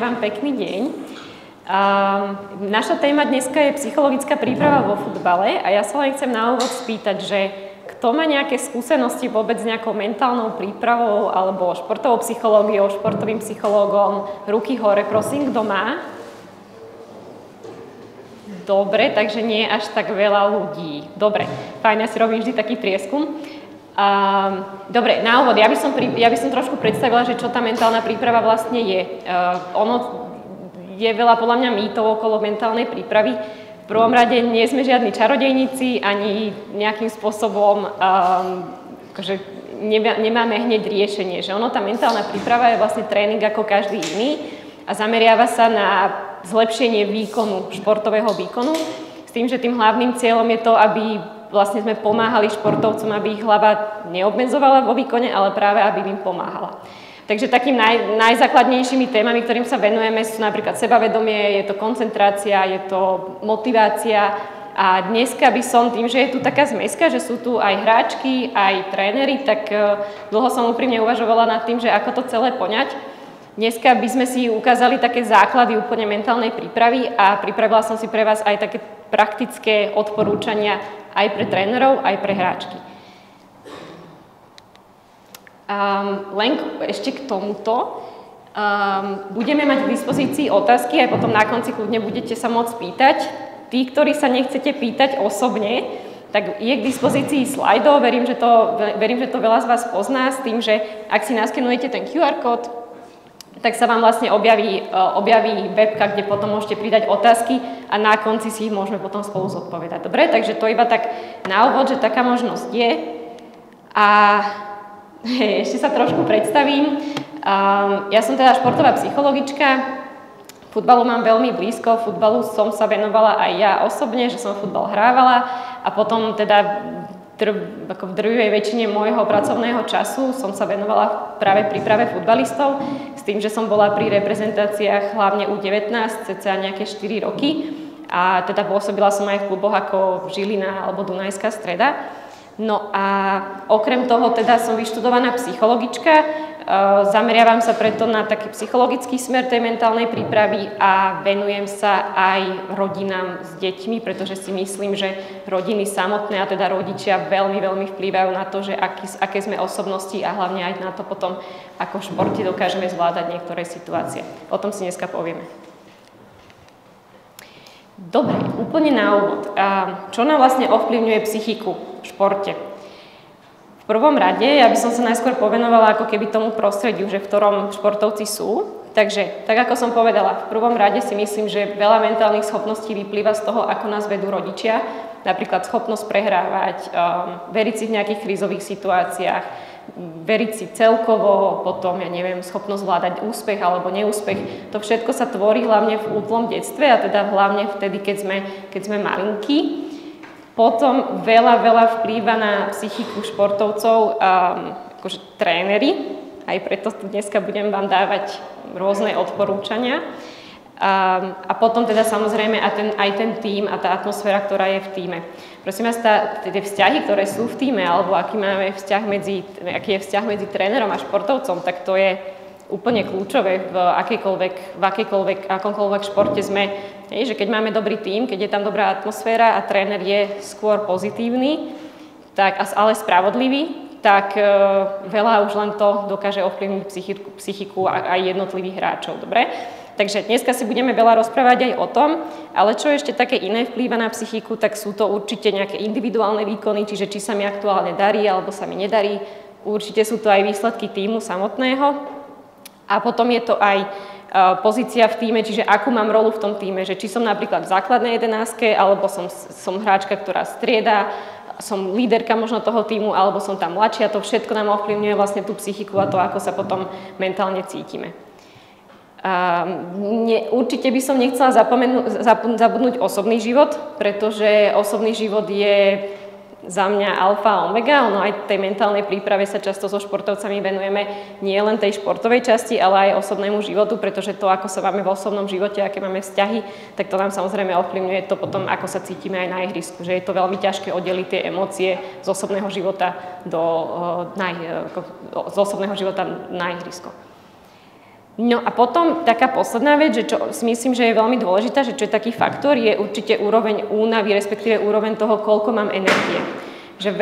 vám pekný deň. Naša téma dneska je psychologická príprava vo futbale a ja sa len chcem na úvod spýtať, že kto má nejaké skúsenosti vôbec s nejakou mentálnou prípravou alebo športovou psychológiou, športovým psychológom? Ruky hore, prosím, kto má? Dobre, takže nie až tak veľa ľudí. Dobre, fajn, ja si robím vždy taký prieskum. Dobre, na úvod, ja by som trošku predstavila, že čo tá mentálna príprava vlastne je. Ono je veľa podľa mňa mýtov okolo mentálnej prípravy. V prvom rade nie sme žiadni čarodejníci, ani nejakým spôsobom akože nemáme hneď riešenie. Že ono, tá mentálna príprava je vlastne tréning ako každý iný a zameriava sa na zlepšenie výkonu, športového výkonu, s tým, že tým hlavným cieľom je to, aby vlastne sme pomáhali športovcom, aby ich hlava neobmedzovala vo výkone, ale práve aby im pomáhala. Takže takým najzákladnejšími témami, ktorým sa venujeme, sú napríklad sebavedomie, je to koncentrácia, je to motivácia. A dneska by som tým, že je tu taká zmeska, že sú tu aj hráčky, aj tréneri, tak dlho som úprimne uvažovala nad tým, že ako to celé poňať. Dneska by sme si ukázali také základy úplne mentálnej prípravy a pripravila som si pre vás aj také praktické odporúčania aj pre trénerov, aj pre hráčky. Len ešte k tomuto. Budeme mať k dispozícii otázky a potom na konci kľudne budete sa môcť pýtať. Tí, ktorí sa nechcete pýtať osobne, tak je k dispozícii slajdov. Verím, že to veľa z vás pozná s tým, že ak si naskenujete ten QR kód, tak sa vám vlastne objaví webka, kde potom môžete pridať otázky a na konci si ich môžeme potom spolu zodpovedať. Dobre, takže to iba tak na úvod, že taká možnosť je. A ešte sa trošku predstavím. Ja som teda športová psychologička. Futbalu mám veľmi blízko, futbalu som sa venovala aj ja osobne, že som futbal hrávala a potom teda v drvivej väčšine môjho pracovného času som sa venovala práve príprave futbalistov s tým, že som bola pri reprezentáciách hlavne U19 cca nejaké 4 roky a teda pôsobila som aj v kluboch ako Žilina alebo Dunajská Streda. No a okrem toho teda som vyštudovaná psychologička, zameriavam sa preto na taký psychologický smer tej mentálnej prípravy a venujem sa aj rodinám s deťmi, pretože si myslím, že rodiny samotné a teda rodičia veľmi, veľmi vplývajú na to, že aké sme osobnosti a hlavne aj na to potom, ako v športe dokážeme zvládať niektoré situácie. O tom si dneska povieme. Dobre, úplne na úvod. Čo nám vlastne ovplyvňuje psychiku v športe? V prvom rade, ja by som sa najskôr povenovala ako keby tomu prostrediu, že v ktorom športovci sú. Takže, tak ako som povedala, v prvom rade si myslím, že veľa mentálnych schopností vyplýva z toho, ako nás vedú rodičia. Napríklad schopnosť prehrávať, veriť si v nejakých krízových situáciách, veriť si celkovo, potom, ja neviem, schopnosť zvládať úspech alebo neúspech. To všetko sa tvorí hlavne v útlom detstve a teda hlavne vtedy, keď sme malinkí. Potom veľa vplýva na psychiku športovcov akože tréneri. Aj preto dneska budem vám dávať rôzne odporúčania. A potom teda samozrejme aj ten tím a tá atmosféra, ktorá je v tíme. Prosím vás, tie vzťahy, ktoré sú v tíme, alebo aký je vzťah medzi trénerom a športovcom, tak to je úplne kľúčové v akomkoľvek športe sme. Že keď máme dobrý tím, keď je tam dobrá atmosféra a tréner je skôr pozitívny, ale spravodlivý, tak veľa už len to dokáže ovplyvniť psychiku aj jednotlivých hráčov. Dobre? Takže dneska si budeme veľa rozprávať aj o tom, ale čo ešte také iné vplýva na psychiku, tak sú to určite nejaké individuálne výkony, čiže či sa mi aktuálne darí alebo sa mi nedarí. Určite sú to aj výsledky tímu samotného. A potom je to aj pozícia v tíme, čiže akú mám rolu v tom tíme, že či som napríklad v základnej jedenáctke, alebo som hráčka, ktorá strieda, som líderka možno toho tímu, alebo som tam mladšia, to všetko nám ovplyvňuje vlastne tú psychiku a to, ako sa potom mentálne cítime. Určite by som nechcela zabudnúť osobný život, pretože osobný život je za mňa alfa a omega. Ono aj tej mentálnej príprave sa často so športovcami venujeme nie len tej športovej časti, ale aj osobnému životu, pretože to, ako sa máme v osobnom živote, aké máme vzťahy, tak to nám samozrejme ovplyvňuje to potom, ako sa cítime aj na ihrisku. Že je to veľmi ťažké oddeliť tie emócie z osobného života na ihrisko. No a potom taká posledná vec, že čo si myslím, že je veľmi dôležitá, že čo je taký faktor, je určite úroveň únavy, respektíve úroveň toho, koľko mám energie. Že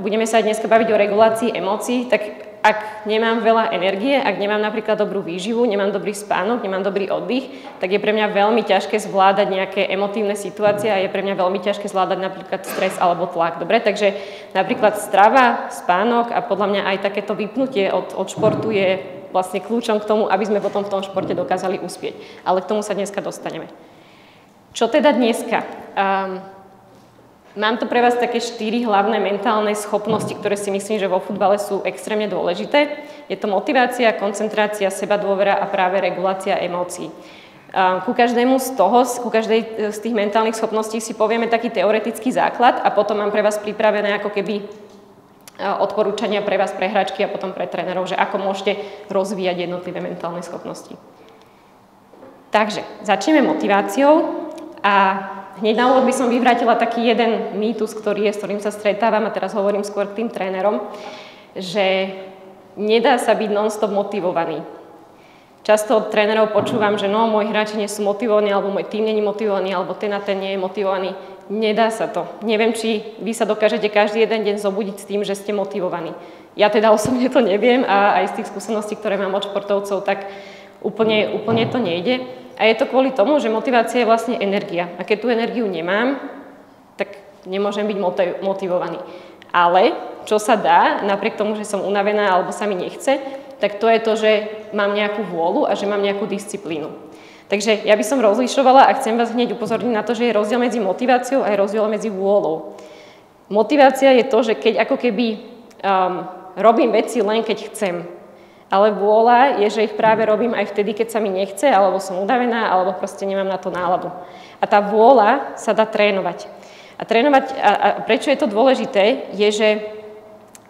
budeme sa dneska baviť o regulácii emócií, tak ak nemám veľa energie, ak nemám napríklad dobrú výživu, nemám dobrý spánok, nemám dobrý oddych, tak je pre mňa veľmi ťažké zvládať nejaké emotívne situácie a je pre mňa veľmi ťažké zvládať napríklad stres alebo tlak. Dobre, takže napríklad strava, spánok a podľa mňa aj takéto vypnutie od športu je vlastne kľúčom k tomu, aby sme potom v tom športe dokázali uspieť. Ale k tomu sa dneska dostaneme. Čo teda dneska? Mám tu pre vás také 4 hlavné mentálne schopnosti, ktoré si myslím, že vo futbale sú extrémne dôležité. Je to motivácia, koncentrácia, sebadôvera a práve regulácia emócií. Ku každému ku každej z tých mentálnych schopností si povieme taký teoretický základ a potom mám pre vás pripravené ako keby odporúčania pre vás, pre hráčky a potom pre trénerov, že ako môžete rozvíjať jednotlivé mentálne schopnosti. Takže začneme motiváciou a hneď na úvod by som vyvrátila taký jeden mýtus, s ktorým sa stretávam a teraz hovorím skôr k tým trénerom, že nedá sa byť non-stop motivovaný. Často od trénerov počúvam, že no, moji hráči nie sú motivovaní, alebo môj tým nie je motivovaný, alebo ten a ten nie je motivovaný. Nedá sa to. Neviem, či vy sa dokážete každý jeden deň zobudiť s tým, že ste motivovaní. Ja teda osobne to neviem a aj z tých skúseností, ktoré mám od športovcov, tak úplne to nejde. A je to kvôli tomu, že motivácia je vlastne energia. A keď tú energiu nemám, tak nemôžem byť motivovaný. Ale čo sa dá, napriek tomu, že som unavená alebo sa mi nechce, tak to je to, že mám nejakú vôľu a že mám nejakú disciplínu. Takže ja by som rozlišovala a chcem vás hneď upozorniť na to, že je rozdiel medzi motiváciou a je rozdiel medzi vôľou. Motivácia je to, že keď ako keby robím veci len keď chcem. Ale vôľa je, že ich práve robím aj vtedy, keď sa mi nechce, alebo som unavená, alebo proste nemám na to náladu. A tá vôľa sa dá trénovať. A prečo je to dôležité, je, že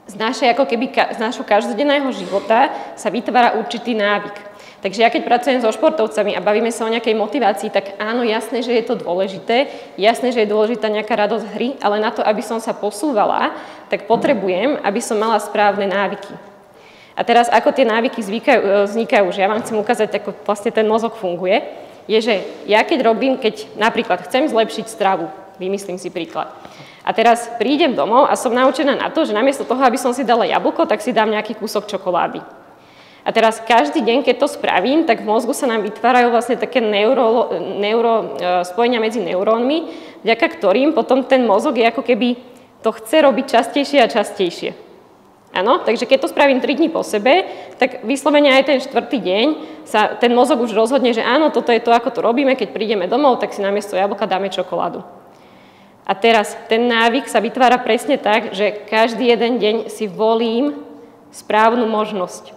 z nášho každodenného života sa vytvára určitý návyk. Takže ja keď pracujem so športovcami a bavíme sa o nejakej motivácii, tak áno, jasné, že je to dôležité, jasné, že je dôležitá nejaká radosť hry, ale na to, aby som sa posúvala, tak potrebujem, aby som mala správne návyky. A teraz, ako tie návyky vznikajú, že ja vám chcem ukázať, ako vlastne ten mozog funguje, je, že ja keď napríklad chcem zlepšiť stravu, vymyslím si príklad, a teraz prídem domov a som naučená na to, že namiesto toho, aby som si dala jablko, tak si dám nejaký kúsok čokolády. A teraz každý deň, keď to spravím, tak v mozgu sa nám vytvárajú vlastne také spojenia medzi neurónmi, vďaka ktorým potom ten mozog je ako keby to chce robiť častejšie a častejšie. Áno, takže keď to spravím 3 dní po sebe, tak vyslovene aj ten 4. deň sa ten mozog už rozhodne, že áno, toto je to, ako to robíme, keď prídeme domov, tak si namiesto jablka dáme čokoládu. A teraz ten návyk sa vytvára presne tak, že každý jeden deň si volím správnu možnosť.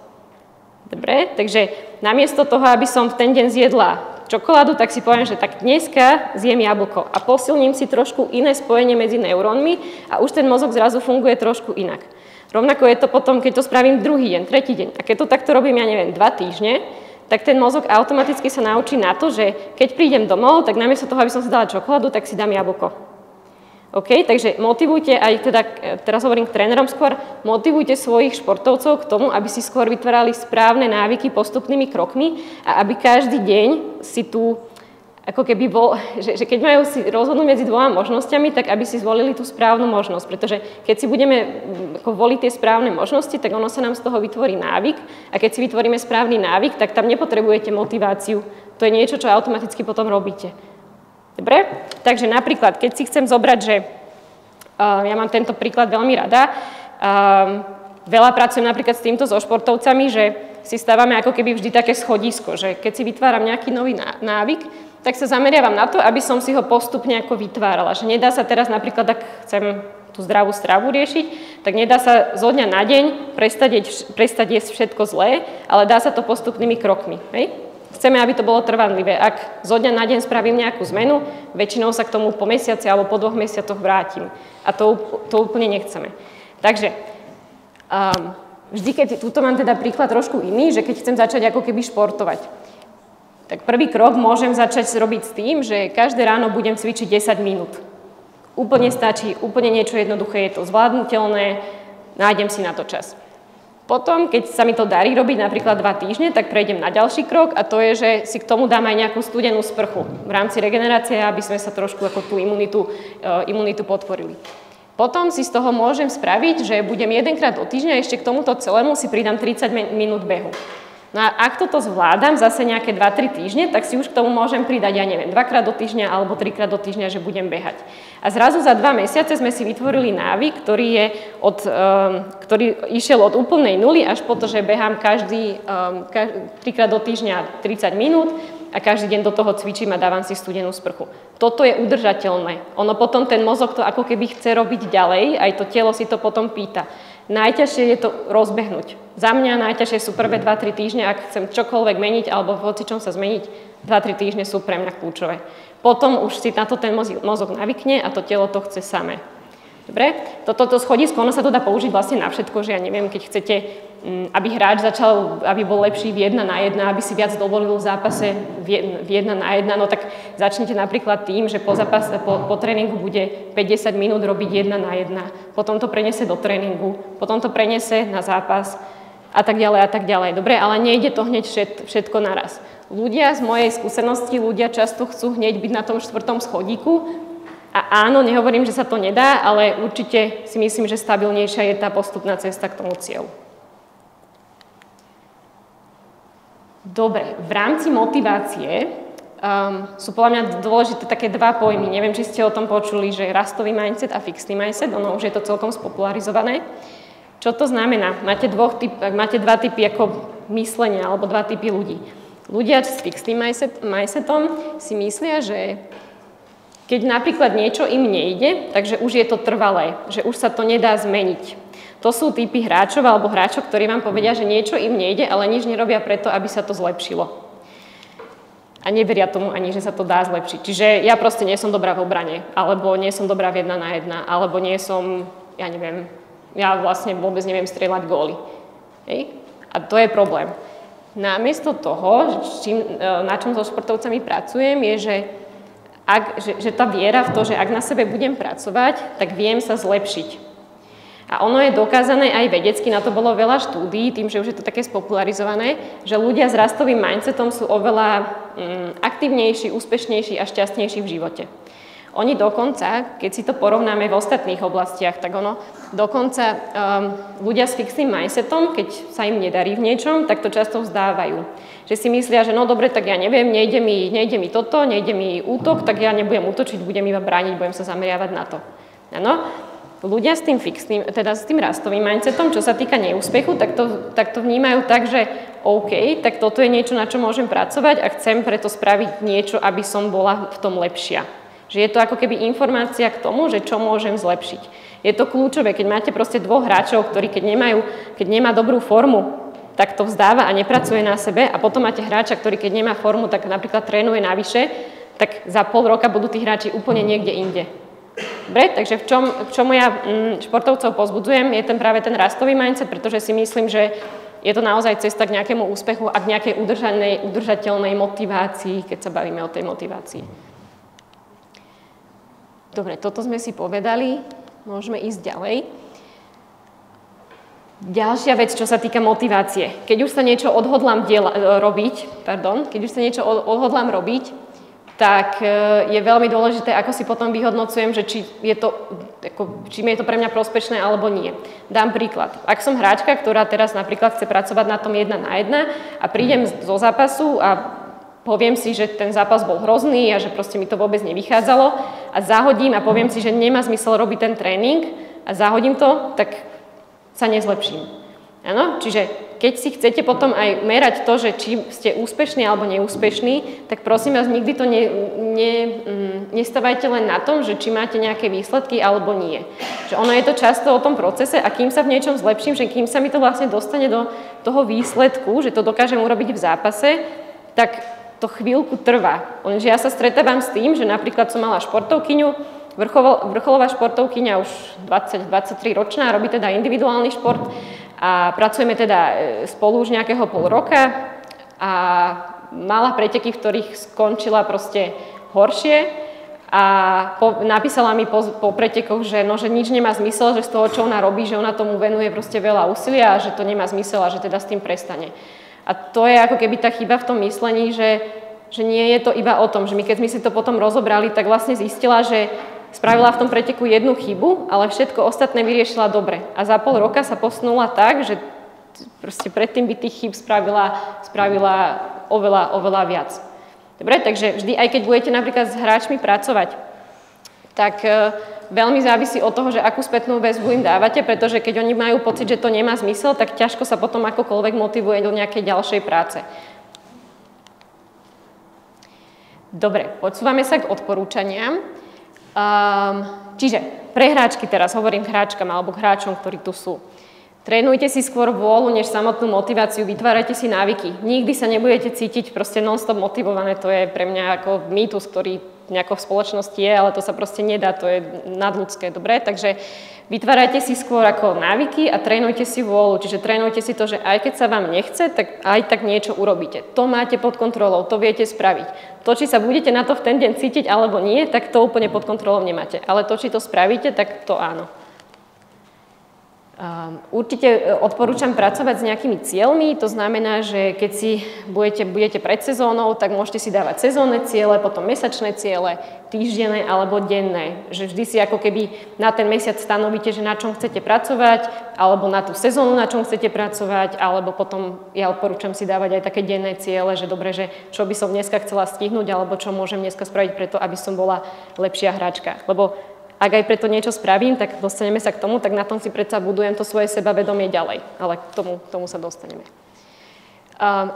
Dobre, takže namiesto toho, aby som v ten deň zjedla čokoládu, tak si poviem, že tak dneska zjem jablko a posilním si trošku iné spojenie medzi neurónmi a už ten mozog zrazu funguje trošku inak. Rovnako je to potom, keď to spravím druhý deň, tretí deň a keď to takto robím, 2 týždne, tak ten mozog automaticky sa naučí na to, že keď prídem domov, tak namiesto toho, aby som si dala čokoládu, tak si dám jablko. OK, takže motivujte aj teraz hovorím k trénerom skôr, motivujte svojich športovcov k tomu, aby si skôr vytvárali správne návyky postupnými krokmi a aby každý deň si tu, ako keby že keď majú si rozhodnúť medzi 2 možnosťami, tak aby si zvolili tú správnu možnosť, pretože keď si budeme voliť tie správne možnosti, tak ono sa nám z toho vytvorí návyk a keď si vytvoríme správny návyk, tak tam nepotrebujete motiváciu. To je niečo, čo automaticky potom robíte. Dobre? Takže napríklad, keď si chcem zobrať, že ja mám tento príklad veľmi rada, veľa pracujem napríklad s týmto so športovcami, že si stávame ako keby vždy také schodisko, že keď si vytváram nejaký nový návyk, tak sa zameriavam na to, aby som si ho postupne ako vytvárala. Že nedá sa teraz napríklad, ak chcem tú zdravú stravu riešiť, tak nedá sa zo dňa na deň prestať jesť všetko zlé, ale dá sa to postupnými krokmi. Hej? Chceme, aby to bolo trvanlivé. Ak zo dňa na deň spravím nejakú zmenu, väčšinou sa k tomu po mesiaci alebo po 2 mesiacoch vrátim. A to úplne nechceme. Takže vždy, keď túto mám teda príklad trošku iný, že keď chcem začať ako keby športovať, tak prvý krok môžem začať robiť s tým, že každé ráno budem cvičiť 10 minút. Úplne stačí, úplne niečo jednoduché, je to zvládnutelné, nájdem si na to čas. Potom, keď sa mi to darí robiť napríklad 2 týždne, tak prejdem na ďalší krok a to je, že si k tomu dám aj nejakú studenú sprchu v rámci regenerácie, aby sme sa trošku ako tú imunitu potvorili. Potom si z toho môžem spraviť, že budem jedenkrát do týždňa a ešte k tomuto celému si pridám 30 minút behu. No a ak toto zvládam zase nejaké 2-3 týždne, tak si už k tomu môžem pridať, ja neviem, 2-krát do týždňa alebo 3-krát do týždňa, že budem behať. A zrazu za 2 mesiace sme si vytvorili návyk, ktorý išiel od úplnej nuly až po to, že behám 3-krát do týždňa 30 minút a každý deň do toho cvičím a dávam si studenú sprchu. Toto je udržateľné. Ono potom ten mozog to ako keby chce robiť ďalej, aj to telo si to potom pýta. Najťažšie je to rozbehnúť. Za mňa najťažšie sú prvé 2-3 týždne, ak chcem čokoľvek meniť alebo hocičom sa zmeniť, 2-3 týždne sú pre mňa kľúčové. Potom už si na to ten mozog navykne a to telo to chce samé. Dobre? Toto schodisko, ono sa to dá použiť vlastne na všetko, že ja neviem, keď chcete, aby hráč začal, aby bol lepší v 1-1, aby si viac dovolil v zápase v 1-1, no tak začnite napríklad tým, že po tréningu bude 50 minút robiť 1-1, potom to preniesie do tréningu, potom to preniesie na zápas a tak ďalej. Dobre, ale nejde to hneď všetko naraz. Ľudia z mojej skúsenosti, často chcú hneď byť na tom 4. schodíku. A áno, nehovorím, že sa to nedá, ale určite si myslím, že stabilnejšia je tá postupná cesta k tomu cieľu. Dobre, v rámci motivácie sú podľa mňa dôležité také 2 pojmy. Neviem, či ste o tom počuli, že rastový mindset a fixný mindset, ono už je to celkom spopularizované. Čo to znamená? Máte 2 typy ako myslenia, alebo 2 typy ľudí. Ľudia s fixným mindsetom si myslia, že keď napríklad niečo im nejde, takže už je to trvalé, že už sa to nedá zmeniť. To sú typy hráčov alebo hráčov, ktorí vám povedia, že niečo im nejde, ale nič nerobia preto, aby sa to zlepšilo. A neveria tomu ani, že sa to dá zlepšiť. Čiže ja proste nie som dobrá v obrane, alebo nie som dobrá v 1-1, alebo nie som, ja neviem, ja vlastne vôbec neviem strieľať góly. Hej? A to je problém. Namiesto toho, na čom so športovcami pracujem, je, že tá viera v to, že ak na sebe budem pracovať, tak viem sa zlepšiť. A ono je dokázané aj vedecky, na to bolo veľa štúdií, tým, že už je to také spopularizované, že ľudia s rastovým mindsetom sú oveľa aktívnejší, úspešnejší a šťastnejší v živote. Oni dokonca, keď si to porovnáme v ostatných oblastiach, tak dokonca ľudia s fixným mindsetom, keď sa im nedarí v niečom, tak to často vzdávajú. Že si myslia, že no dobre, tak ja neviem, nejde mi toto, nejde mi útok, tak ja nebudem útočiť, budem iba brániť, budem sa zameriavať na to. Áno? Ľudia s tým fixným, teda s tým rastovým mindsetom, čo sa týka neúspechu, tak to vnímajú tak, že OK, tak toto je niečo, na čo môžem pracovať a chcem preto spraviť niečo, aby som bola v tom lepšia. Že je to ako keby informácia k tomu, že čo môžem zlepšiť. Je to kľúčové, keď máte proste 2 hráčov, ktorí keď nemá dobrú formu, tak to vzdáva a nepracuje na sebe a potom máte hráča, ktorý keď nemá formu, tak napríklad trénuje navyše, tak za pol roka budú tí hráči úplne niekde inde. Dobre, takže k čomu ja športovcov pozbudzujem, je práve ten rastový mindset, pretože si myslím, že je to naozaj cesta k nejakému úspechu a k nejakej udržateľnej motivácii, keď sa bavíme o tej motivácii. Dobre, toto sme si povedali, môžeme ísť ďalej. Ďalšia vec, čo sa týka motivácie. Keď už sa niečo odhodlám robiť, tak je veľmi dôležité, ako si potom vyhodnocujem, že či je to pre mňa prospešné alebo nie. Dám príklad. Ak som hráčka, ktorá teraz napríklad chce pracovať na tom 1-1 a prídem zo zápasu a poviem si, že ten zápas bol hrozný a že proste mi to vôbec nevychádzalo a zahodím a poviem si, že nemá zmysel robiť ten tréning a zahodím to, tak sa nezlepším. Áno? Čiže keď si chcete potom aj merať to, že či ste úspešní alebo neúspešní, tak prosím vás, nikdy to nestávajte len na tom, že či máte nejaké výsledky alebo nie. Že ono je to často o tom procese a kým sa v niečom zlepším, že kým sa mi to vlastne dostane do toho výsledku, že to dokážem urobiť v zápase, tak to chvíľku trvá. Lenže ja sa stretávam s tým, že napríklad som mala športovkyňu, vrcholová športovkyňa už 20-23 ročná, robí teda individuálny šport a pracujeme teda spolu už nejakého pol roka a mala preteky, v ktorých skončila proste horšie a napísala mi po pretekoch, že nič nemá zmysel, že z toho, čo ona robí, že ona tomu venuje proste veľa úsilia a že to nemá zmysel a že teda s tým prestane. A to je ako keby tá chyba v tom myslení, že nie je to iba o tom, že my keď sme si to potom rozobrali, tak vlastne zistila, že spravila v tom preteku jednu chybu, ale všetko ostatné vyriešila dobre. A za pol roka sa posunula tak, že proste predtým by tých chyb spravila oveľa viac. Dobre, takže vždy, aj keď budete napríklad s hráčmi pracovať, tak veľmi závisí od toho, že akú spätnú väzbu im dávate, pretože keď oni majú pocit, že to nemá zmysel, tak ťažko sa potom akokoľvek motivuje do nejakej ďalšej práce. Dobre, podsúvame sa k odporúčaniam. Čiže pre hráčky teraz, hovorím hráčkam alebo k hráčom, ktorí tu sú. Trénujte si skôr vôľu, než samotnú motiváciu, vytvárajte si návyky. Nikdy sa nebudete cítiť proste non-stop motivované, to je pre mňa ako mýtus, ktorý nejako v spoločnosti je, ale to sa proste nedá, to je nadľudské, dobre? Takže vytvárajte si skôr ako návyky a trénujte si vôľu, čiže trénujte si to, že aj keď sa vám nechce, tak aj tak niečo urobíte. To máte pod kontrolou, to viete spraviť. To, či sa budete na to v ten deň cítiť alebo nie, tak to úplne pod kontrolou nemáte. Ale to, či to spravíte, tak to áno. Určite odporúčam pracovať s nejakými cieľmi, to znamená, že keď si budete pred sezónou, tak môžete si dávať sezónne ciele, potom mesačné ciele, týždenné alebo denné. Že vždy si ako keby na ten mesiac stanovíte, že na čom chcete pracovať, alebo na tú sezónu, na čom chcete pracovať, alebo potom ja odporúčam si dávať aj také denné ciele, že dobre, že čo by som dneska chcela stihnúť, alebo čo môžem dneska spraviť preto, aby som bola lepšia hráčka. Lebo ak aj preto niečo spravím, tak dostaneme sa k tomu, tak na tom si predsa budujem to svoje sebavedomie ďalej. Ale k tomu sa dostaneme.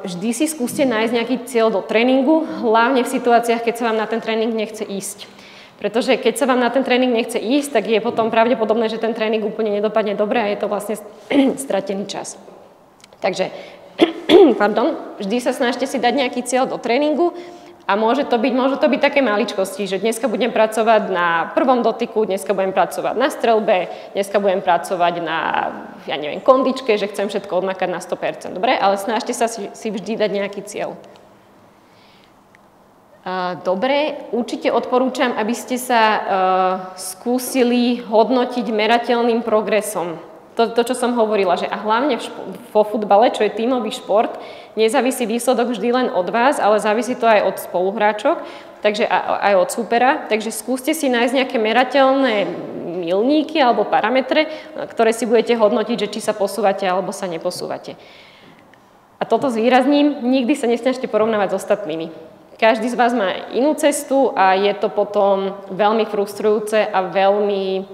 Vždy si skúste nájsť nejaký cieľ do tréningu, hlavne v situáciách, keď sa vám na ten tréning nechce ísť. Pretože keď sa vám na ten tréning nechce ísť, tak je potom pravdepodobné, že ten tréning úplne nedopadne dobre a je to vlastne stratený čas. Takže, vždy sa snažte si dať nejaký cieľ do tréningu. A môžu to byť také maličkosti, že dneska budem pracovať na prvom dotyku, dneska budem pracovať na streľbe, dneska budem pracovať na, kondičke, že chcem všetko odmakať na 100%. Dobre? Ale snažte sa si vždy dať nejaký cieľ. Dobre, určite odporúčam, aby ste sa skúsili hodnotiť merateľným progresom. To, čo som hovorila, že a hlavne vo futbale, čo je tímový šport, nezávisí výsledok vždy len od vás, ale závisí to aj od spoluhráčok, takže aj od súpera. Takže skúste si nájsť nejaké merateľné milníky alebo parametre, ktoré si budete hodnotiť, že či sa posúvate alebo sa neposúvate. A toto zvýrazním, nikdy sa nesnažte porovnávať s ostatnými. Každý z vás má inú cestu a je to potom veľmi frustrujúce a veľmi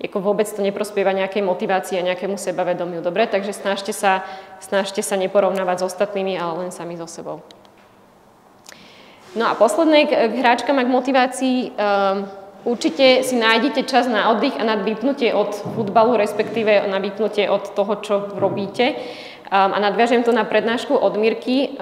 vôbec to neprospieva nejakej motivácii a nejakému sebavedomiu. Dobre, takže snažte sa neporovnávať s ostatnými, ale len sami so sebou. No a posledné k hráčkam a k motivácii. Určite si nájdete čas na oddych a na vypnutie od futbalu, respektíve na vypnutie od toho, čo robíte. A nadviažem to na prednášku od Mirky.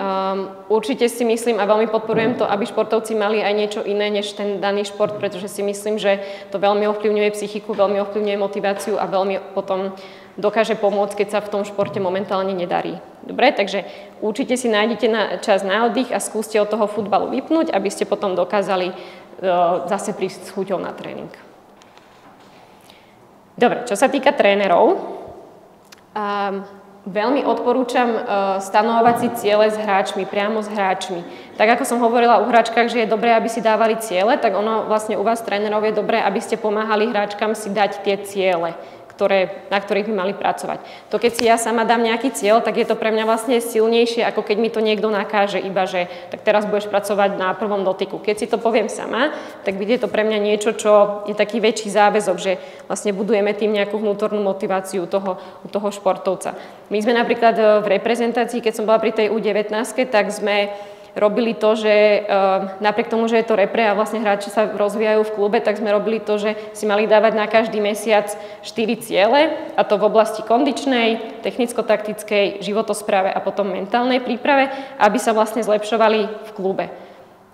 Určite si myslím a veľmi podporujem to, aby športovci mali aj niečo iné než ten daný šport, pretože si myslím, že to veľmi ovplyvňuje psychiku, veľmi ovplyvňuje motiváciu a veľmi potom dokáže pomôcť, keď sa v tom športe momentálne nedarí. Dobre, takže určite si nájdete čas na oddych a skúste od toho futbalu vypnúť, aby ste potom dokázali zase prísť s chuťou na tréning. Dobre, čo sa týka trénerov, veľmi odporúčam stanovovať si ciele s hráčmi, priamo s hráčmi. Tak ako som hovorila u hráčkach, že je dobré, aby si dávali ciele, tak ono vlastne u vás trénerov je dobré, aby ste pomáhali hráčkam si dať tie ciele, na ktorých by mali pracovať. To keď si ja sama dám nejaký cieľ, tak je to pre mňa vlastne silnejšie, ako keď mi to niekto nakáže, iba že tak teraz budeš pracovať na prvom dotyku. Keď si to poviem sama, tak je to pre mňa niečo, čo je taký väčší záväzok, že vlastne budujeme tým nejakú vnútornú motiváciu toho športovca. My sme napríklad v reprezentácii, keď som bola pri tej U19, tak sme robili to, že napriek tomu, že je to repre a vlastne hráči sa rozvíjajú v klube, tak sme robili to, že si mali dávať na každý mesiac 4 ciele, a to v oblasti kondičnej, technicko-taktickej, životospráve a potom mentálnej príprave, aby sa vlastne zlepšovali v klube.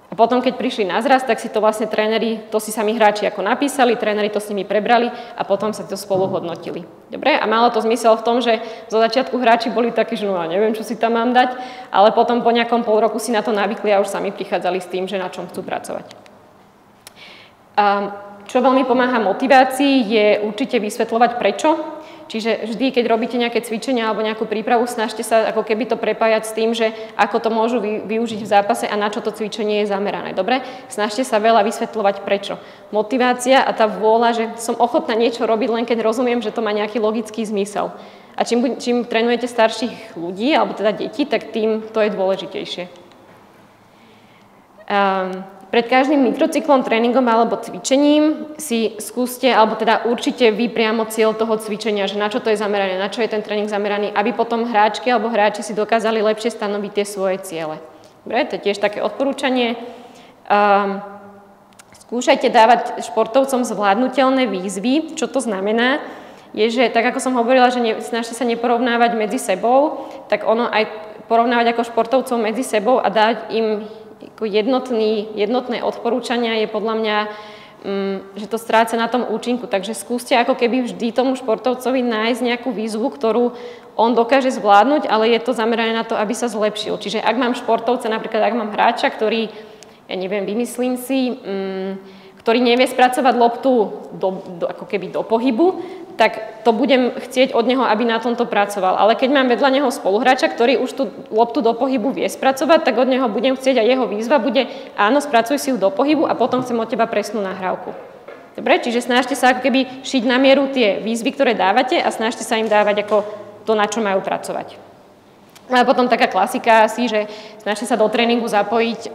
A potom, keď prišli na zraz, tak si to vlastne tréneri, to si sami hráči ako napísali, tréneri to s nimi prebrali a potom sa to spolu hodnotili. Dobre? A malo to zmysel v tom, že zo začiatku hráči boli takí, že no ja neviem, čo si tam mám dať, ale potom po nejakom pol roku si na to navykli a už sami prichádzali s tým, že na čom chcú pracovať. Čo veľmi pomáha motivácii, je určite vysvetľovať prečo. Čiže vždy, keď robíte nejaké cvičenia alebo nejakú prípravu, snažte sa ako keby to prepájať s tým, že ako to môžu využiť v zápase a na čo to cvičenie je zamerané. Dobre? Snažte sa veľa vysvetľovať prečo. Motivácia a tá vôľa, že som ochotná niečo robiť, len keď rozumiem, že to má nejaký logický zmysel. A čím trénujete starších ľudí, alebo teda deti, tak tým to je dôležitejšie. Pred každým mikrocyklom, tréningom alebo cvičením si skúste, alebo teda určite vy priamo cieľ toho cvičenia, že na čo to je zamerané, na čo je ten tréning zameraný, aby potom hráčky alebo hráči si dokázali lepšie stanoviť tie svoje ciele. Dobre, to je tiež také odporúčanie. Skúšajte dávať športovcom zvládnutelné výzvy. Čo to znamená? Je, že tak ako som hovorila, že snažte sa neporovnávať medzi sebou, tak ono aj porovnávať ako športovcov medzi sebou a dať im jednotné odporúčania je podľa mňa, že to stráca na tom účinku. Takže skúste ako keby vždy tomu športovcovi nájsť nejakú výzvu, ktorú on dokáže zvládnuť, ale je to zamerané na to, aby sa zlepšil. Čiže ak mám športovca, napríklad ak mám hráča, ktorý, ja neviem, vymyslím si, ktorý nevie spracovať loptu ako keby do pohybu, tak to budem chcieť od neho, aby na tomto pracoval. Ale keď mám vedľa neho spoluhráča, ktorý už tú loptu do pohybu vie spracovať, tak od neho budem chcieť a jeho výzva bude, áno, spracuj si ju do pohybu a potom chcem od teba presnú nahrávku. Dobre, čiže snažte sa ako keby šiť na mieru tie výzvy, ktoré dávate a snažte sa im dávať ako to, na čo majú pracovať. A potom taká klasika asi, že snažte sa do tréningu zapojiť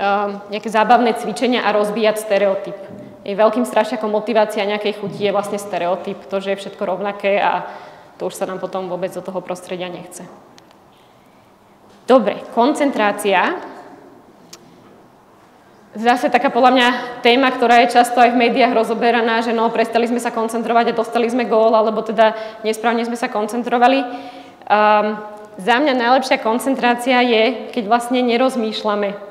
nejaké zábavné cvičenia a rozbíjať stereotyp. Je veľkým strašiakom motivácia nejakej chuti je vlastne stereotyp, to, že je všetko rovnaké a to už sa nám potom vôbec do toho prostredia nechce. Dobre, koncentrácia. Zase taká podľa mňa téma, ktorá je často aj v médiách rozoberaná, že no, prestali sme sa koncentrovať a dostali sme gól, alebo teda nesprávne sme sa koncentrovali. Za mňa najlepšia koncentrácia je, keď vlastne nerozmýšľame.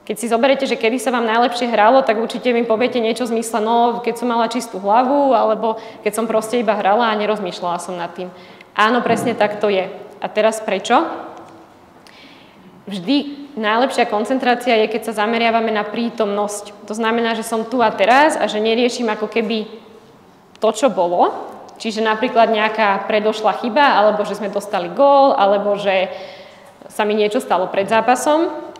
Keď si zoberete, že kedy sa vám najlepšie hralo, tak určite mi poviete niečo v zmysle, no, keď som mala čistú hlavu, alebo keď som proste iba hrala a nerozmýšľala som nad tým. Áno, presne tak to je. A teraz prečo? Vždy najlepšia koncentrácia je, keď sa zameriavame na prítomnosť. To znamená, že som tu a teraz a že neriešim ako keby to, čo bolo. Čiže napríklad nejaká predošlá chyba, alebo že sme dostali gól, alebo že sa mi niečo stalo pred zápasom.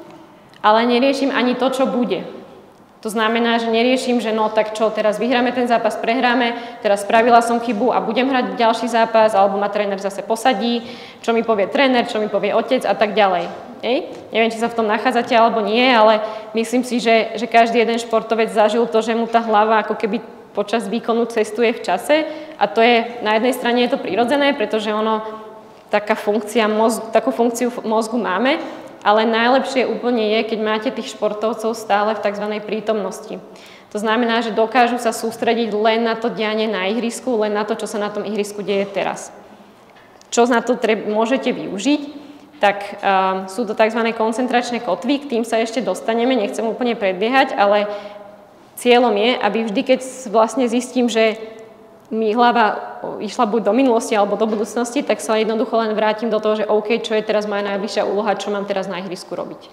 Ale neriešim ani to, čo bude. To znamená, že neriešim, že no tak čo, teraz vyhráme ten zápas, prehráme, teraz spravila som chybu a budem hrať ďalší zápas, alebo ma tréner zase posadí, čo mi povie tréner, čo mi povie otec a tak ďalej. Neviem, či sa v tom nachádzate alebo nie, ale myslím si, že každý jeden športovec zažil to, že mu tá hlava ako keby počas výkonu cestuje v čase a to je, na jednej strane je to prirodzené, pretože ono, takú funkciu mozgu máme, ale najlepšie úplne je, keď máte tých športovcov stále v tzv. Prítomnosti. To znamená, že dokážu sa sústrediť len na to dianie na ihrisku, len na to, čo sa na tom ihrisku deje teraz. Čo na to môžete využiť, tak sú to tzv. Koncentračné kotvy, k tým sa ešte dostaneme, nechcem úplne predbiehať, ale cieľom je, aby vždy, keď vlastne zistím, že mi hlava išla buď do minulosti alebo do budúcnosti, tak sa jednoducho len vrátim do toho, že OK, čo je teraz moja najbližšia úloha, čo mám teraz na ihrisku robiť.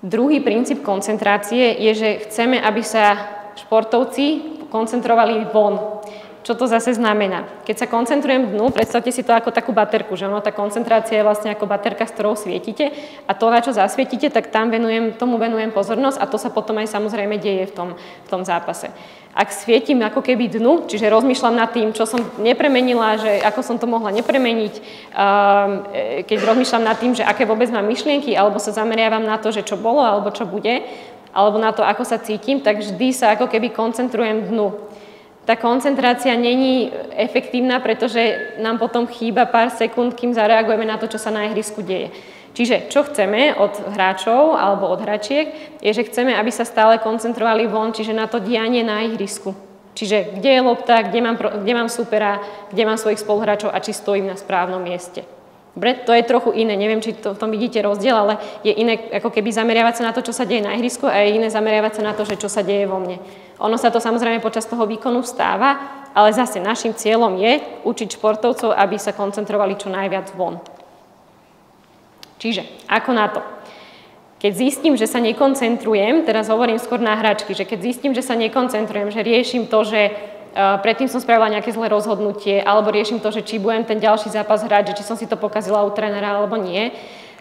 Druhý princíp koncentrácie je, že chceme, aby sa športovci koncentrovali von. Čo to zase znamená? Keď sa koncentrujem dnu, predstavte si to ako takú baterku, že tá koncentrácia je vlastne ako baterka, s ktorou svietíte a to, na čo zasvietite, tak tomu venujem pozornosť a to sa potom aj samozrejme deje v tom zápase. Ak svietim ako keby dnu, čiže rozmýšľam nad tým, čo som nepremenila, že ako som to mohla nepremeniť, keď rozmýšľam nad tým, že aké vôbec mám myšlienky, alebo sa zameriavam na to, že čo bolo, alebo čo bude, alebo na to, ako sa cítim, tak vždy sa ako keby koncentrujem dnu. Tá koncentrácia není efektívna, pretože nám potom chýba pár sekúnd, kým zareagujeme na to, čo sa na ihrisku deje. Čiže čo chceme od hráčov alebo od hračiek, je, že chceme, aby sa stále koncentrovali von, čiže na to dianie na ihrisku. Čiže kde je lopta, kde mám supera, kde mám svojich spoluhráčov a či stojím na správnom mieste. Dobre, to je trochu iné, neviem, či v tom vidíte rozdiel, ale je iné ako keby zameriavať sa na to, čo sa deje na ihrisku a je iné zameriavať sa na to, že čo sa deje vo mne. Ono sa to samozrejme počas toho výkonu stáva, ale zase našim cieľom je učiť športovcov, aby sa koncentrovali čo najviac von. Čiže, ako na to? Keď zistím, že sa nekoncentrujem, teraz hovorím skôr na hračky, že keď zistím, že sa nekoncentrujem, že riešim to, že predtým som spravila nejaké zlé rozhodnutie, alebo riešim to, že či budem ten ďalší zápas hrať, že či som si to pokazila u trénera alebo nie,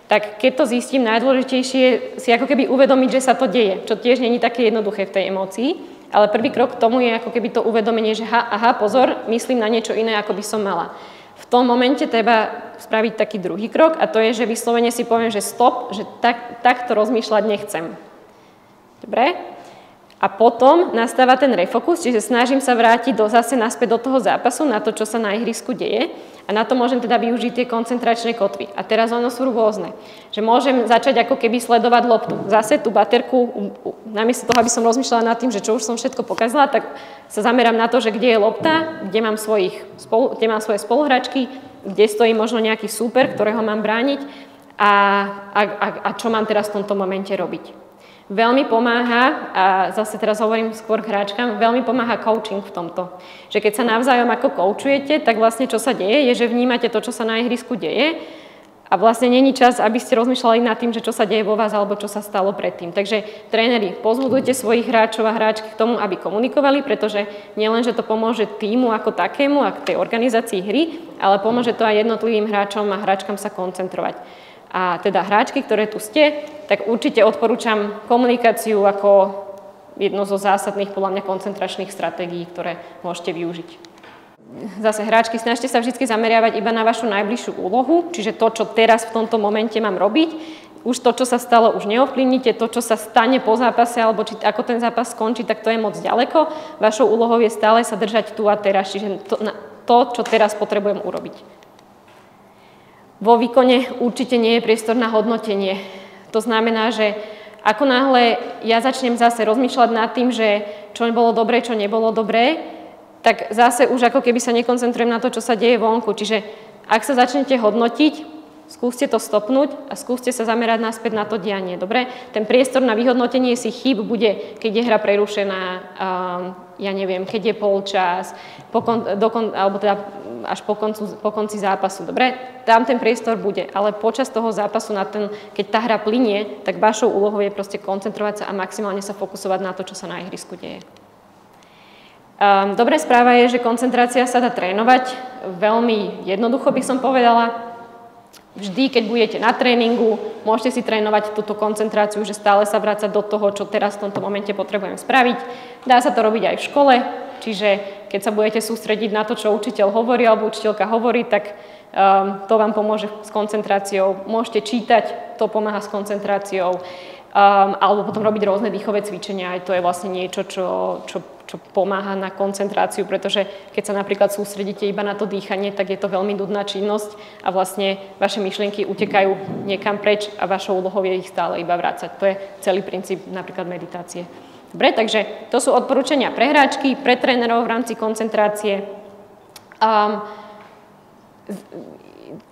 tak keď to zistím, najdôležitejšie je si ako keby uvedomiť, že sa to deje, čo tiež nie je také jednoduché v tej emócii, ale prvý krok k tomu je ako keby to uvedomenie, že aha, pozor, myslím na niečo iné, ako by som mala. V tom momente treba spraviť taký druhý krok a to je, že vyslovene si poviem, že stop, že takto rozmýšľať nechcem. Dobre? A potom nastáva ten refokus, čiže snažím sa vrátiť zase naspäť do toho zápasu, na to, čo sa na ihrisku deje a na to môžem teda využiť tie koncentračné kotvy. A teraz ono sú rôzne. Že môžem začať ako keby sledovať loptu. Zase tú baterku, namiesto toho, aby som rozmýšľala nad tým, že čo už som všetko pokazila, tak sa zamerám na to, že kde je lopta, kde mám svoje spoluhráčky, kde stojí možno nejaký súper, ktorého mám brániť a čo mám teraz v tomto momente robiť. Veľmi pomáha, a zase teraz hovorím skôr k hráčkam, veľmi pomáha coaching v tomto. Že keď sa navzájom ako coachujete, tak vlastne čo sa deje, je, že vnímate to, čo sa na ihrisku deje a vlastne není čas, aby ste rozmýšľali nad tým, že čo sa deje vo vás alebo čo sa stalo predtým. Takže tréneri, povzbudzujte svojich hráčov a hráčky k tomu, aby komunikovali, pretože nielen, že to pomôže týmu ako takému a k tej organizácii hry, ale pomôže to aj jednotlivým hráčom a hráčkam sa koncentrovať. A teda hráčky, ktoré tu ste, tak určite odporúčam komunikáciu ako jedno zo zásadných podľa mňa koncentračných stratégií, ktoré môžete využiť. Zase hráčky, snažte sa vždy zameriavať iba na vašu najbližšiu úlohu, čiže to, čo teraz v tomto momente mám robiť. Už to, čo sa stalo, už neovplyvnite, to, čo sa stane po zápase, alebo či ako ten zápas skončí, tak to je moc ďaleko. Vašou úlohou je stále sa držať tu a teraz, čiže to čo teraz potrebujem urobiť. Vo výkone určite nie je priestor na hodnotenie. To znamená, že ako náhle ja začnem zase rozmýšľať nad tým, že čo bolo dobré, čo nebolo dobré, tak zase už ako keby sa nekoncentrujem na to, čo sa deje vonku. Čiže ak sa začnete hodnotiť, skúste to stopnúť a skúste sa zamerať naspäť na to dianie. Dobre? Ten priestor na vyhodnotenie si chýb bude, keď je hra prerušená, ja neviem, keď je polčas, alebo teda až po konci zápasu. Dobre? Tam ten priestor bude, ale počas toho zápasu, keď tá hra plynie, tak vašou úlohou je proste koncentrovať sa a maximálne sa fokusovať na to, čo sa na ihrisku deje. Dobrá správa je, že koncentrácia sa dá trénovať. Veľmi jednoducho by som povedala. Vždy, keď budete na tréningu, môžete si trénovať túto koncentráciu, že stále sa vrácať do toho, čo teraz v tomto momente potrebujem spraviť. Dá sa to robiť aj v škole, čiže keď sa budete sústrediť na to, čo učiteľ hovorí alebo učiteľka hovorí, tak to vám pomôže s koncentráciou. Môžete čítať, to pomáha s koncentráciou, alebo potom robiť rôzne dýchové cvičenia. Aj to je vlastne niečo, čo pomáha na koncentráciu, pretože keď sa napríklad sústredíte iba na to dýchanie, tak je to veľmi nudná činnosť a vlastne vaše myšlienky utekajú niekam preč a vašou úlohou je ich stále iba vrácať. To je celý princíp napríklad meditácie. Dobre, takže to sú odporúčania pre hráčky, pre trénerov v rámci koncentrácie.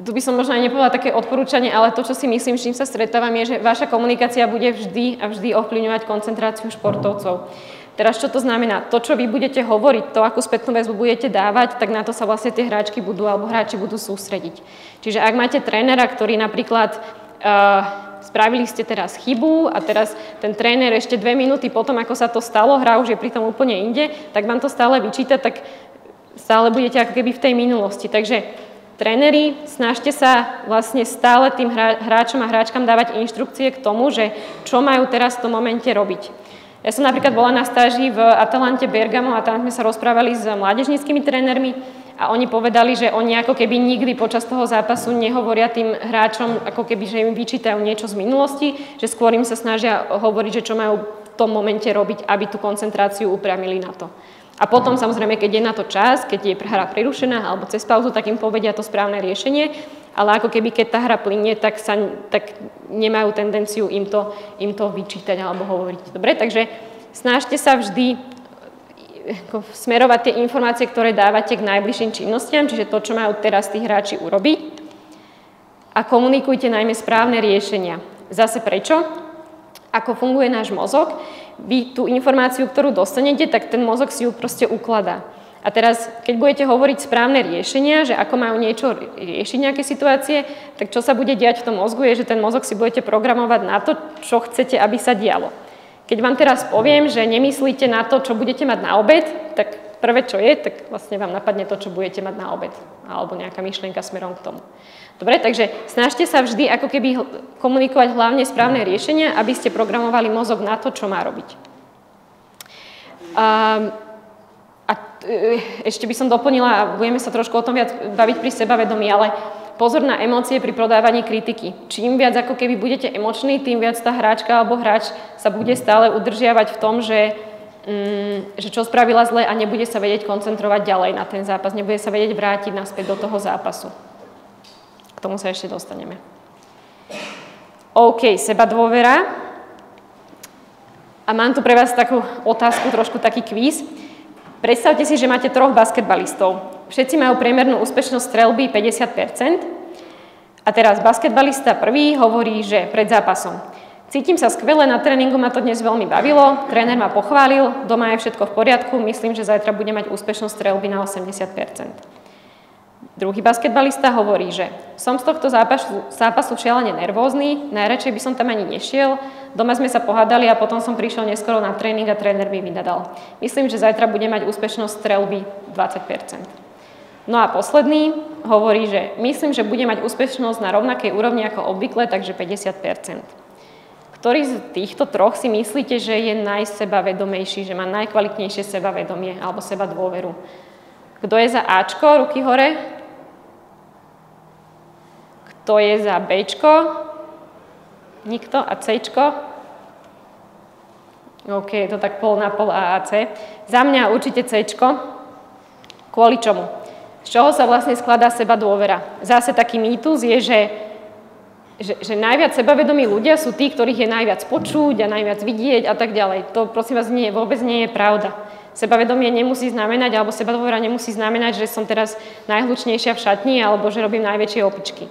Tu by som možno aj nepovedala také odporúčanie, ale to, čo si myslím, s čím sa stretávam, je, že vaša komunikácia bude vždy ovplyvňovať koncentráciu športovcov. Teraz čo to znamená? To, čo vy budete hovoriť, to, akú spätnú väzbu budete dávať, tak na to sa vlastne tie hráčky alebo hráči budú sústrediť. Čiže ak máte trénera, ktorý napríklad spravili ste teraz chybu a teraz ten tréner ešte 2 minúty potom, ako sa to stalo, hra už je pri tom úplne inde, tak vám to stále vyčíta, tak stále budete ako keby v tej minulosti. Takže tréneri, snažte sa vlastne stále tým hráčom a hráčkam dávať inštrukcie k tomu, že čo majú teraz v tom momente robiť. Ja som napríklad bola na stáži v Atalante Bergamo a tam sme sa rozprávali s mládežníckymi trénermi a oni povedali, že oni ako keby nikdy počas toho zápasu nehovoria tým hráčom, ako keby, že im vyčítajú niečo z minulosti, že skôr im sa snažia hovoriť, že čo majú v tom momente robiť, aby tú koncentráciu upriamili na to. A potom samozrejme, keď je na to čas, keď je hra prerušená alebo cez pauzu, tak im povedia to správne riešenie, ale ako keby keď tá hra plynie, tak nemajú tendenciu im to vyčítať alebo hovoriť. Dobre, takže snažte sa vždy smerovať tie informácie, ktoré dávate k najbližším činnostiam, čiže to, čo majú teraz tí hráči urobiť, a komunikujte najmä správne riešenia. Zase prečo? Ako funguje náš mozog? Vy tú informáciu, ktorú dostanete, tak ten mozog si ju proste ukladá. A teraz, keď budete hovoriť správne riešenia, že ako majú niečo riešiť nejaké situácie, tak čo sa bude diať v tom mozgu je, že ten mozog si budete programovať na to, čo chcete, aby sa dialo. Keď vám teraz poviem, že nemyslíte na to, čo budete mať na obed, tak prvé, čo je, tak vlastne vám napadne to, čo budete mať na obed. Alebo nejaká myšlienka smerom k tomu. Dobre, takže snažte sa vždy ako keby komunikovať hlavne správne riešenia, aby ste programovali mozog na to, čo má robiť. Ešte by som doplnila, a budeme sa trošku o tom viac baviť pri sebavedomí, ale pozor na emócie pri prodávaní kritiky. Čím viac ako keby budete emoční, tým viac tá hráčka alebo hráč sa bude stále udržiavať v tom, že čo spravila zle a nebude sa vedieť koncentrovať ďalej na ten zápas, nebude sa vedieť vrátiť naspäť do toho zápasu. K tomu sa ešte dostaneme. OK, sebadôvera. A mám tu pre vás takú otázku, trošku taký kvíz. Predstavte si, že máte 3 basketbalistov. Všetci majú priemernú úspešnosť streľby 50%. A teraz basketbalista prvý hovorí, že pred zápasom: cítim sa skvele, na tréningu ma to dnes veľmi bavilo, tréner ma pochválil, doma je všetko v poriadku, myslím, že zajtra bude mať úspešnosť streľby na 80%. Druhý basketbalista hovorí, že som z tohto zápasu šialene nervózny, najradšej by som tam ani nešiel, doma sme sa pohádali a potom som prišiel neskoro na tréning a tréner mi vynadal. Myslím, že zajtra bude mať úspešnosť streľby 20%. No a posledný hovorí, že myslím, že bude mať úspešnosť na rovnakej úrovni ako obvykle, takže 50%. Ktorý z týchto troch si myslíte, že je najsebavedomejší, že má najkvalitnejšie sebavedomie alebo sebadôveru? Kto je za Ačko? Ruky hore. Kto je za Bčko? Nikto. A Cčko? OK, je to tak pol na pol A a C. Za mňa určite Cčko. Kvôli čomu? Z čoho sa vlastne skladá sebadôvera? Zase taký mýtus je, že najviac sebavedomí ľudia sú tí, ktorých je najviac počuť a najviac vidieť a tak ďalej. To prosím vás vôbec nie je pravda. Sebavedomie nemusí znamenať, alebo sebadôvera nemusí znamenať, že som teraz najhlučnejšia v šatni alebo že robím najväčšie opičky.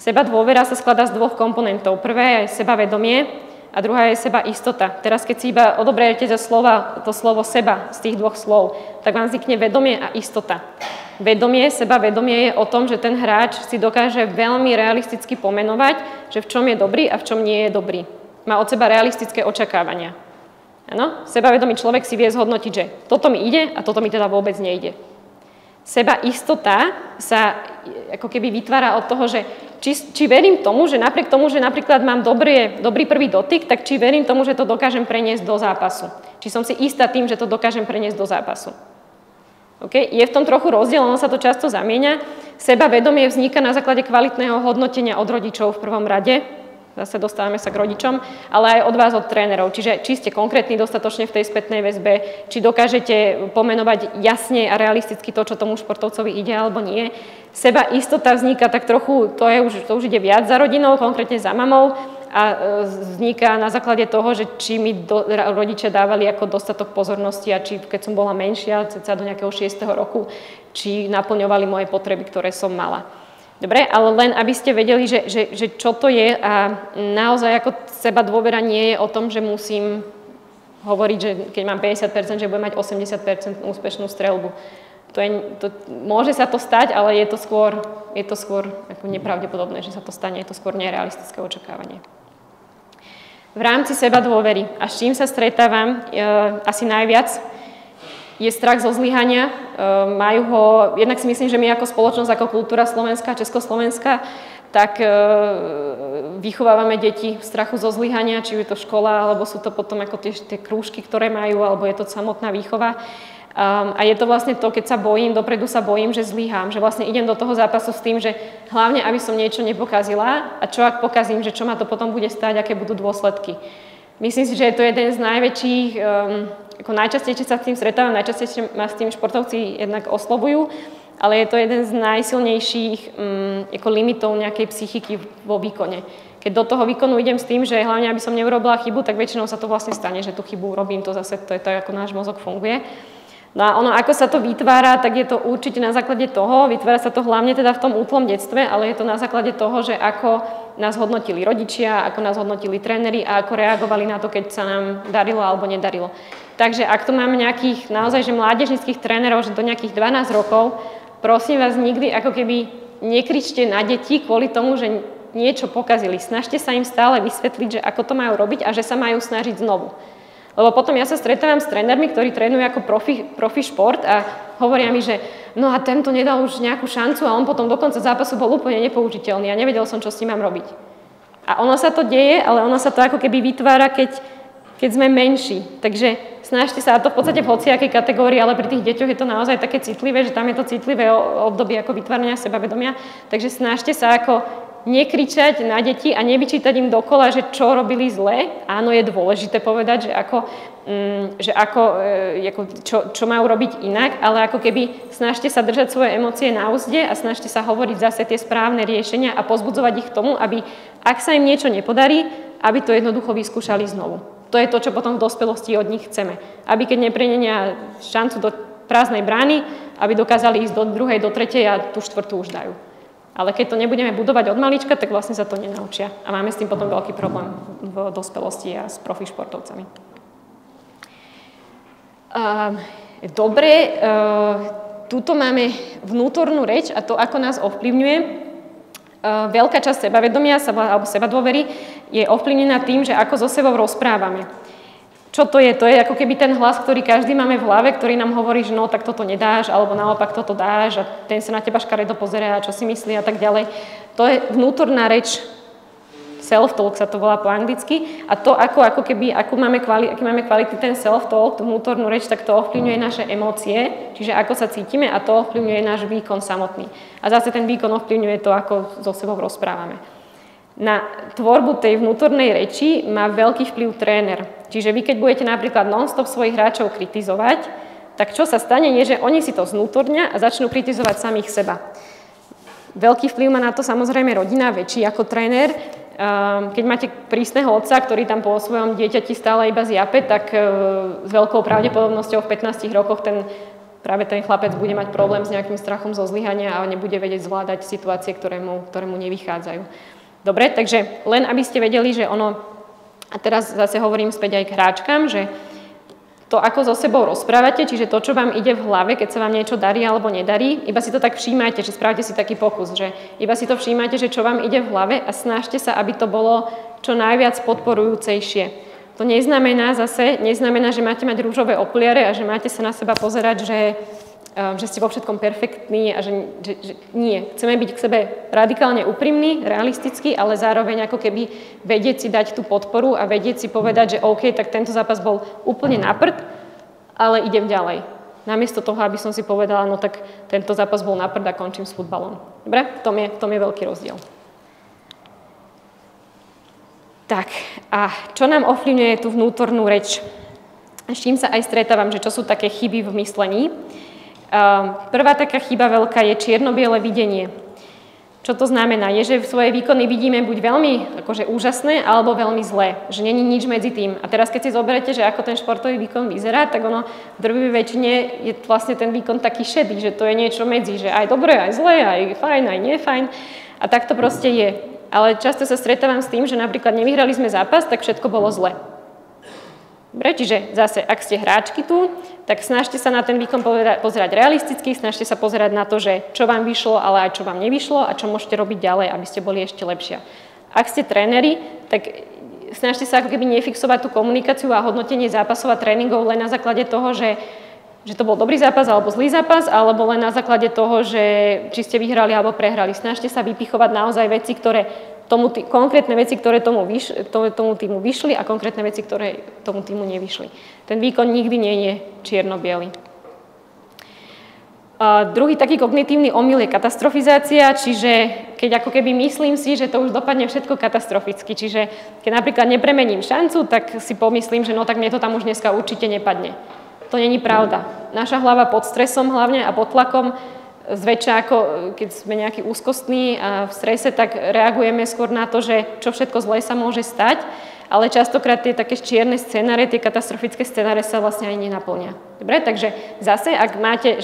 Sebadôvera sa skladá z 2 komponentov. Prvé je sebavedomie a druhá je sebaistota. Teraz keď si iba odoberete to slovo seba z tých 2 slov, tak vám vznikne vedomie a istota. Sebavedomie je o tom, že ten hráč si dokáže veľmi realisticky pomenovať, že v čom je dobrý a v čom nie je dobrý. Má od seba realistické očakávania. Áno? Sebavedomý človek si vie zhodnotiť, že toto mi ide a toto mi teda vôbec nejde. Sebaistota sa ako keby vytvára od toho, že či verím tomu, že napriek tomu, že napríklad mám dobrý prvý dotyk, tak či verím tomu, že to dokážem preniesť do zápasu. Či som si istá tým, že to dokážem preniesť do zápasu. Okay? Je v tom trochu rozdiel, ono sa to často zamieňa. Sebavedomie vzniká na základe kvalitného hodnotenia od rodičov v prvom rade. Zase dostávame sa k rodičom, ale aj od vás, od trénerov. Čiže či ste konkrétni dostatočne v tej spätnej väzbe, či dokážete pomenovať jasne a realisticky to, čo tomu športovcovi ide alebo nie. Sebaistota vzniká tak trochu, to už ide viac za rodinou, konkrétne za mamou, a vzniká na základe toho, že či mi rodičia dávali ako dostatok pozornosti a či keď som bola menšia, cca do nejakého 6. roku, či naplňovali moje potreby, ktoré som mala. Dobre, ale len aby ste vedeli, že čo to je, a naozaj ako sebadôvera nie je o tom, že musím hovoriť, že keď mám 50%, že budem mať 80% úspešnú streľbu. Môže sa to stať, ale je to skôr ako nepravdepodobné, že sa to stane, je to skôr nerealistické očakávanie. V rámci sebadôvery a s čím sa stretávam asi najviac, je strach zo zlyhania. Majú ho, jednak si myslím, že my ako spoločnosť, ako kultúra slovenská, československá, tak vychovávame deti v strachu zo zlyhania, či je to škola, alebo sú to potom ako tie krúžky, ktoré majú, alebo je to samotná výchova. A je to vlastne to, keď sa bojím, dopredu sa bojím, že zlyhám, že vlastne idem do toho zápasu s tým, že hlavne, aby som niečo nepokazila, a čo ak pokazím, že čo ma to potom bude stáť, aké budú dôsledky. Myslím si, že je to jeden z najväčších, ako najčastejšie sa s tým stretávam, najčastejšie ma s tým športovci jednak oslovujú, ale je to jeden z najsilnejších ako limitov nejakej psychiky vo výkone. Keď do toho výkonu idem s tým, že hlavne, aby som neurobila chybu, tak väčšinou sa to vlastne stane, že tú chybu robím, to zase to je tak, ako náš mozog funguje. No a ono, ako sa to vytvára, tak je to určite na základe toho, vytvára sa to hlavne teda v tom útlom detstve, ale je to na základe toho, že ako nás hodnotili rodičia, ako nás hodnotili tréneri a ako reagovali na to, keď sa nám darilo alebo nedarilo. Takže ak tu máme nejakých naozaj že mládežnických trénerov, že do nejakých 12 rokov, prosím vás, nikdy ako keby nekričte na deti kvôli tomu, že niečo pokazili. Snažte sa im stále vysvetliť, že ako to majú robiť a že sa majú snažiť znovu. Lebo potom ja sa stretávam s trénermi, ktorí trénujú ako profi šport a hovoria mi, že no a tento nedal už nejakú šancu a on potom do konca zápasu bol úplne nepoužiteľný a nevedel som, čo s tým mám robiť. A ono sa to deje, ale ono sa to ako keby vytvára, keď sme menší. Takže snažte sa, a to v podstate v hociakej kategórii, ale pri tých deťoch je to naozaj také citlivé, že tam je to citlivé obdobie ako vytvárania sebavedomia. Takže snažte sa ako nekričať na deti a nevyčítať im dokola, že čo robili zle. Áno, je dôležité povedať, čo majú robiť inak, ale ako keby snažte sa držať svoje emócie na úzde a snažte sa hovoriť zase tie správne riešenia a pozbudzovať ich k tomu, aby, ak sa im niečo nepodarí, aby to jednoducho vyskúšali znovu. To je to, čo potom v dospelosti od nich chceme. Aby keď neprenenia šancu do prázdnej brány, aby dokázali ísť do druhej, do tretej a tú štvrtú už dajú. Ale keď to nebudeme budovať od malička, tak vlastne sa to nenaučia. A máme s tým potom veľký problém v dospelosti a s profi športovcami. Dobre, tuto máme vnútornú reč a to, ako nás ovplyvňuje. Veľká časť sebavedomia alebo sebadôvery je ovplyvnená tým, že ako so sebou rozprávame. Čo to je? To je ako keby ten hlas, ktorý každý máme v hlave, ktorý nám hovorí, že no tak toto nedáš, alebo naopak toto dáš a ten sa na teba škaredo pozerá, čo si myslí a tak ďalej. To je vnútorná reč, self-talk sa to volá po anglicky a to aký máme kvalitný ten self-talk, tú vnútornú reč, tak to ovplyvňuje naše emócie, čiže ako sa cítime a to ovplyvňuje náš výkon samotný. A zase ten výkon ovplyvňuje to, ako so sebou rozprávame. Na tvorbu tej vnútornej reči má veľký vplyv tréner. Čiže vy, keď budete napríklad non-stop svojich hráčov kritizovať, tak čo sa stane, je, že oni si to znútornia a začnú kritizovať samých seba. Veľký vplyv má na to samozrejme rodina, väčší ako tréner. Keď máte prísneho otca, ktorý tam po svojom dieťati stále iba zjape, tak s veľkou pravdepodobnosťou v 15 rokoch práve ten chlapec bude mať problém s nejakým strachom zo zlyhania a nebude vedieť zvládať situácie, ktoré mu nevychádzajú. Dobre, takže len aby ste vedeli, že ono, a teraz zase hovorím späť aj k hráčkam, že to, ako so sebou rozprávate, čiže to, čo vám ide v hlave, keď sa vám niečo darí alebo nedarí, iba si to tak všímajte, že spravte si taký pokus, že iba si to všímajte, že čo vám ide v hlave a snažte sa, aby to bolo čo najviac podporujúcejšie. To neznamená, že máte mať rúžové okuliare a že máte sa na seba pozerať, že ste vo všetkom perfektní a že nie. Chceme byť k sebe radikálne úprimní, realistickí, ale zároveň ako keby vedieť si dať tú podporu a vedieť si povedať, že OK, tak tento zápas bol úplne na prd, ale idem ďalej. Namiesto toho, aby som si povedala, no tak tento zápas bol na prd a končím s futbalom. Dobre? V tom je veľký rozdiel. Tak, a čo nám ovplyvňuje tú vnútornú reč? S čím sa aj stretávam, že čo sú také chyby v myslení? Prvá taká chyba veľká je čierno-biele videnie. Čo to znamená? Je, že svoje výkony vidíme buď veľmi akože úžasné, alebo veľmi zlé. Že není nič medzi tým. A teraz, keď si zoberete, že ako ten športový výkon vyzerá, tak ono v drvivej väčšine je vlastne ten výkon taký šedý, že to je niečo medzi, že aj dobré, aj zlé, aj fajn, aj nefajn. A tak to proste je. Ale často sa stretávam s tým, že napríklad nevyhrali sme zápas, tak všetko bolo zle. Dobre, čiže zase, ak ste hráčky tu, tak snažte sa na ten výkon pozerať realisticky, snažte sa pozerať na to, že čo vám vyšlo, ale aj čo vám nevyšlo a čo môžete robiť ďalej, aby ste boli ešte lepšia. Ak ste tréneri, tak snažte sa ako keby nefixovať tú komunikáciu a hodnotenie zápasov a tréningov len na základe toho, že to bol dobrý zápas alebo zlý zápas, alebo len na základe toho, že či ste vyhrali alebo prehrali. Snažte sa vypichovať naozaj veci, konkrétne veci, ktoré tomu týmu vyšli a konkrétne veci, ktoré tomu týmu nevyšli. Ten výkon nikdy nie je čierno-biely. Druhý taký kognitívny omyl je katastrofizácia, čiže keď ako keby myslím si, že to už dopadne všetko katastroficky. Čiže keď napríklad nepremením šancu, tak si pomyslím, že no tak mne to tam už dneska určite nepadne. To není pravda. Naša hlava pod stresom hlavne a pod tlakom zväčša ako keď sme nejaký úzkostní a v strese, tak reagujeme skôr na to, že čo všetko zlé sa môže stať ale častokrát tie také čierne scenáre, tie katastrofické scenáre sa vlastne aj nenaplnia. Dobre, takže zase, ak máte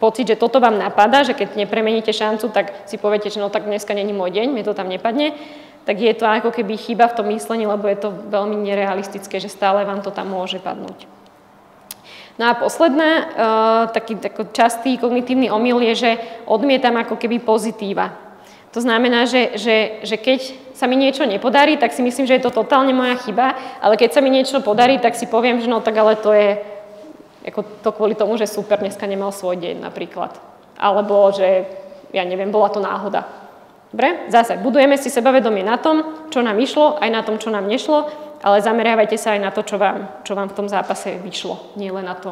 pocit, že toto vám napadá, že keď nepremeníte šancu, tak si poviete, že no tak dneska není môj deň, mi to tam nepadne, tak je to ako keby chyba v tom myslení, lebo je to veľmi nerealistické, že stále vám to tam môže padnúť. No a posledná, taký častý kognitívny omyl je, že odmietam ako keby pozitíva. To znamená, že keď sa mi niečo nepodarí, tak si myslím, že je to totálne moja chyba, ale keď sa mi niečo podarí, tak si poviem, že no tak ale to je ako to kvôli tomu, že super, dneska nemal svoj deň napríklad. Alebo že, ja neviem, bola to náhoda. Dobre? Zase, budujeme si sebavedomie na tom, čo nám išlo, aj na tom, čo nám nešlo, ale zameriavajte sa aj na to, čo vám v tom zápase vyšlo, nie len na to,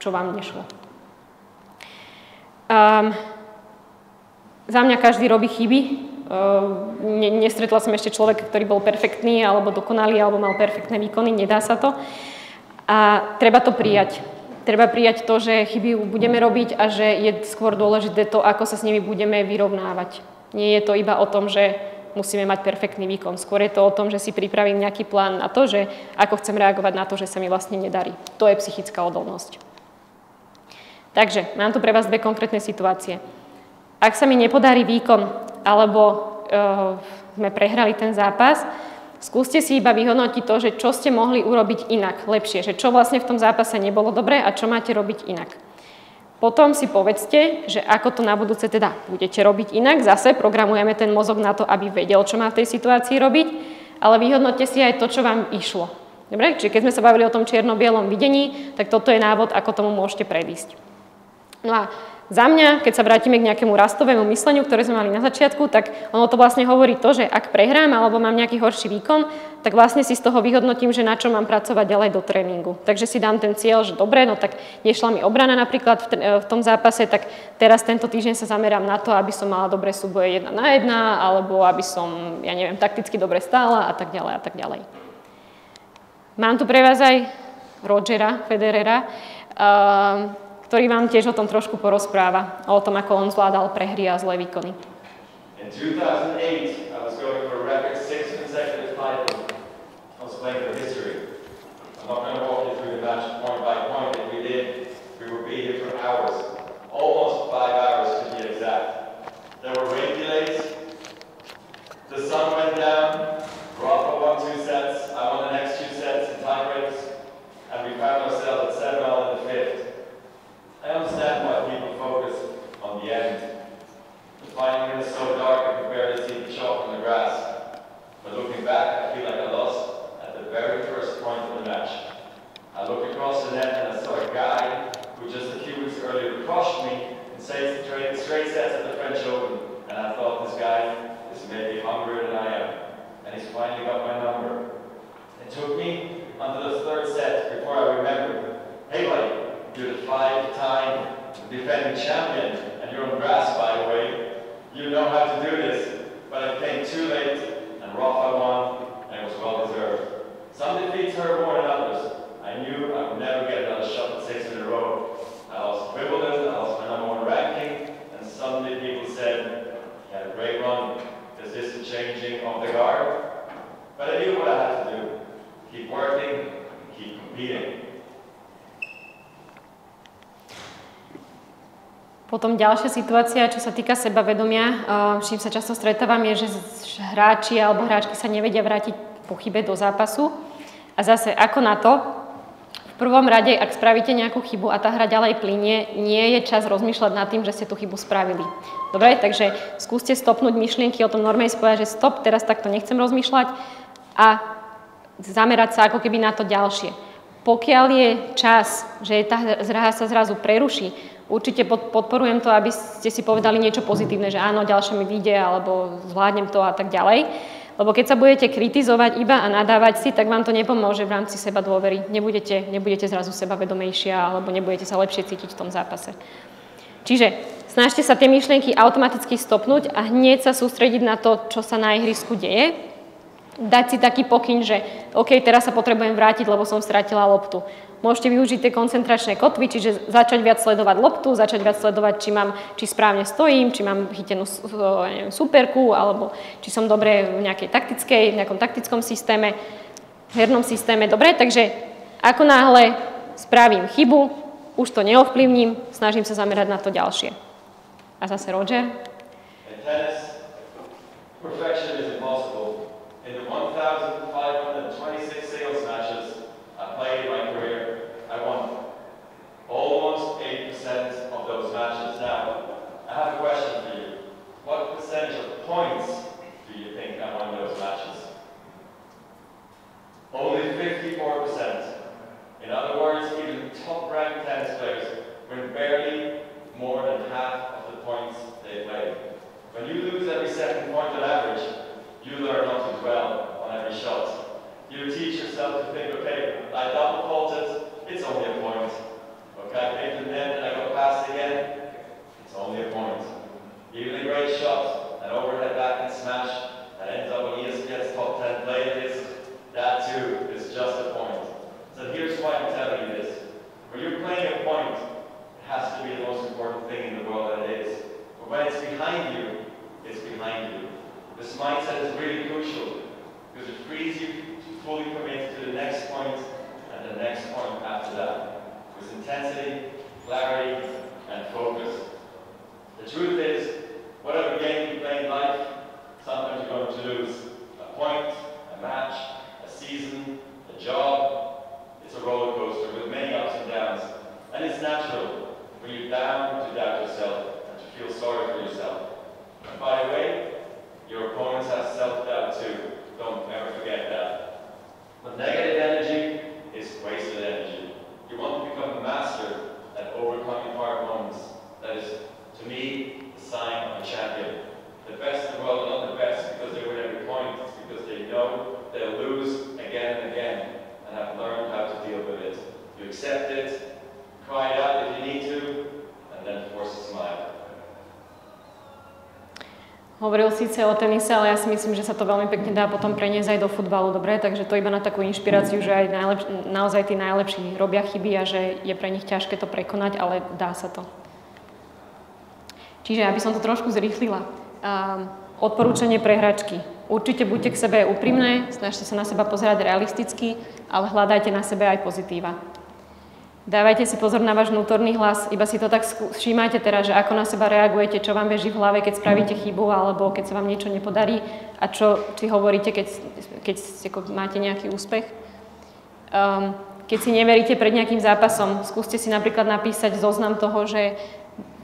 čo vám nešlo. Za mňa každý robí chyby. Nestretla som ešte človeka, ktorý bol perfektný, alebo dokonalý, alebo mal perfektné výkony, nedá sa to. A treba to prijať. Treba prijať to, že chyby budeme robiť a že je skôr dôležité to, ako sa s nimi budeme vyrovnávať. Nie je to iba o tom, že musíme mať perfektný výkon. Skôr je to o tom, že si pripravím nejaký plán na to, že ako chcem reagovať na to, že sa mi vlastne nedarí. To je psychická odolnosť. Takže, mám tu pre vás dve konkrétne situácie. Ak sa mi nepodarí výkon, alebo sme prehrali ten zápas, skúste si iba vyhodnotiť to, že čo ste mohli urobiť inak, lepšie, že čo vlastne v tom zápase nebolo dobré a čo máte robiť inak. Potom si povedzte, že ako to na budúce teda budete robiť inak. Zase programujeme ten mozog na to, aby vedel, čo má v tej situácii robiť, ale vyhodnoťte si aj to, čo vám išlo. Dobre? Čiže keď sme sa bavili o tom čierno-bielom videní, tak toto je návod, ako tomu môžete predísť. No a za mňa, keď sa vrátime k nejakému rastovému mysleniu, ktoré sme mali na začiatku, tak ono to vlastne hovorí to, že ak prehrám alebo mám nejaký horší výkon, tak vlastne si z toho vyhodnotím, že na čo mám pracovať ďalej do tréningu. Takže si dám ten cieľ, že dobre, no tak nešla mi obrana napríklad v tom zápase, tak teraz tento týždeň sa zamerám na to, aby som mala dobré súboje 1 na 1, alebo aby som, ja neviem, takticky dobre stála a tak ďalej a tak ďalej. Mám tu pre vás aj Rogera Federera, ktorý vám tiež o tom trošku porozpráva, o tom, ako on zvládal prehry a zlé výkony. In 2008, I was going for a record 6 consecutive titles. I was playing for history. I'm not going to walk you through the match point by point. If we did, we would be here for hours. Almost 5 hours to be exact. There were rain delays. The sun went down. Rafa won 2 sets. I won the next 2 sets in tie breaks. And we found ourselves at 7-all in the 5th. I understand why people focus on the end. The final minute is so dark I can barely see the chalk on the grass. But looking back, I feel like I lost at the very first point of the match. I looked across the net and I saw a guy who just a few weeks earlier crushed me in straight sets at the French Open. And I thought, this guy is maybe hungrier than I am. And he's finally got my number. It took me until the 3rd set before I remembered, hey buddy, you're the 5-time defending champion, and you're on grass, by the way. You know how to do this, but I came too late, and Rafa won, and it was well deserved. Some defeats hurt more than others. I knew I would never get another shot at 6 in a row. I lost Wimbledon, I lost my #1 ranking, and suddenly people said, "You had a great run. Is this the changing of the guard?" But I knew what I had to do. Keep working, keep competing. Potom ďalšia situácia, čo sa týka sebavedomia, s čím sa často stretávam, je, že hráči alebo hráčky sa nevedia vrátiť po chybe do zápasu. A zase, ako na to? V prvom rade, ak spravíte nejakú chybu a tá hra ďalej plynie, nie je čas rozmýšľať nad tým, že ste tú chybu spravili. Dobre, takže skúste stopnúť myšlienky o tom normálne spovedať, že stop, teraz takto nechcem rozmýšľať a zamerať sa ako keby na to ďalšie. Pokiaľ je čas, že tá hra sa zrazu preruší, určite podporujem to, aby ste si povedali niečo pozitívne, že áno, ďalšie mi vyjde, alebo zvládnem to a tak ďalej. Lebo keď sa budete kritizovať iba a nadávať si, tak vám to nepomôže v rámci seba dôvery. Nebudete zrazu sebavedomejšia, alebo nebudete sa lepšie cítiť v tom zápase. Čiže snažte sa tie myšlienky automaticky stopnúť a hneď sa sústrediť na to, čo sa na ihrisku deje. Dať si taký pokyn, že OK, teraz sa potrebujem vrátiť, lebo som stratila loptu. Môžete využiť tie koncentračné kotvy, čiže začať viac sledovať loptu, začať viac sledovať, či správne stojím, či mám chytenú superku, alebo či som dobre v nejakom taktickom systéme. v hernom systéme. Dobre, takže ako náhle spravím chybu, už to neovplyvním, snažím sa zamerať na to ďalšie. A zase Roger. In tennis, perfection is impossible. In the 1,526 singles matches I played in my career, I won almost 80% of those matches. Now, I have a question for you. What percentage of points do you think I won those matches? Only 54%. In other words, even top-ranked tennis players win barely more than half of the points they play. When you lose every second point on average, you learn not to dwell on every shot. You teach yourself to think, okay, I double faulted, it's only a point. Okay, I hit the net and I go past again, it's only a point. Even a great shot, an overhead backhand smash, that ends up on ESPN's top 10 play list, that too is just a point. So here's why I'm telling you this. When you're playing a point, it has to be the most important thing in the world that it is. But when it's behind you, it's behind you. This mindset is really crucial because it frees you to fully commit to the next point and the next point after that. With intensity, clarity, and focus. The truth is, whatever game you play in life, sometimes you're going to lose. A point, a match, a season, a job. It's a roller coaster with many ups and downs. And it's natural when you're down to doubt yourself and to feel sorry for yourself. And by the way, your opponents have self-doubt too. Don't ever forget that. But negative energy is wasted energy. You want to become a master at overcoming hard moments. That is, to me, the sign of a champion. The best in the world are not the best because they win every point. It's because they know they'll lose again and again and have learned how to deal with it. You accept it, cry it out if you need to, and then force a smile. Hovoril síce o tenise, ale ja si myslím, že sa to veľmi pekne dá potom preniesť aj do futbalu, dobre? Takže to iba na takú inšpiráciu, že aj naozaj tí najlepší robia chyby a že je pre nich ťažké to prekonať, ale dá sa to. Čiže aby som to trošku zrýchlila. Odporúčanie pre hračky. Určite buďte k sebe úprimné, snažte sa na seba pozerať realisticky, ale hľadajte na sebe aj pozitíva. Dávajte si pozor na váš vnútorný hlas, iba si to tak všímajte teraz, že ako na seba reagujete, čo vám beží v hlave, keď spravíte chybu, alebo keď sa vám niečo nepodarí a čo si hovoríte, keď máte nejaký úspech. Keď si neveríte pred nejakým zápasom, skúste si napríklad napísať zoznam toho, že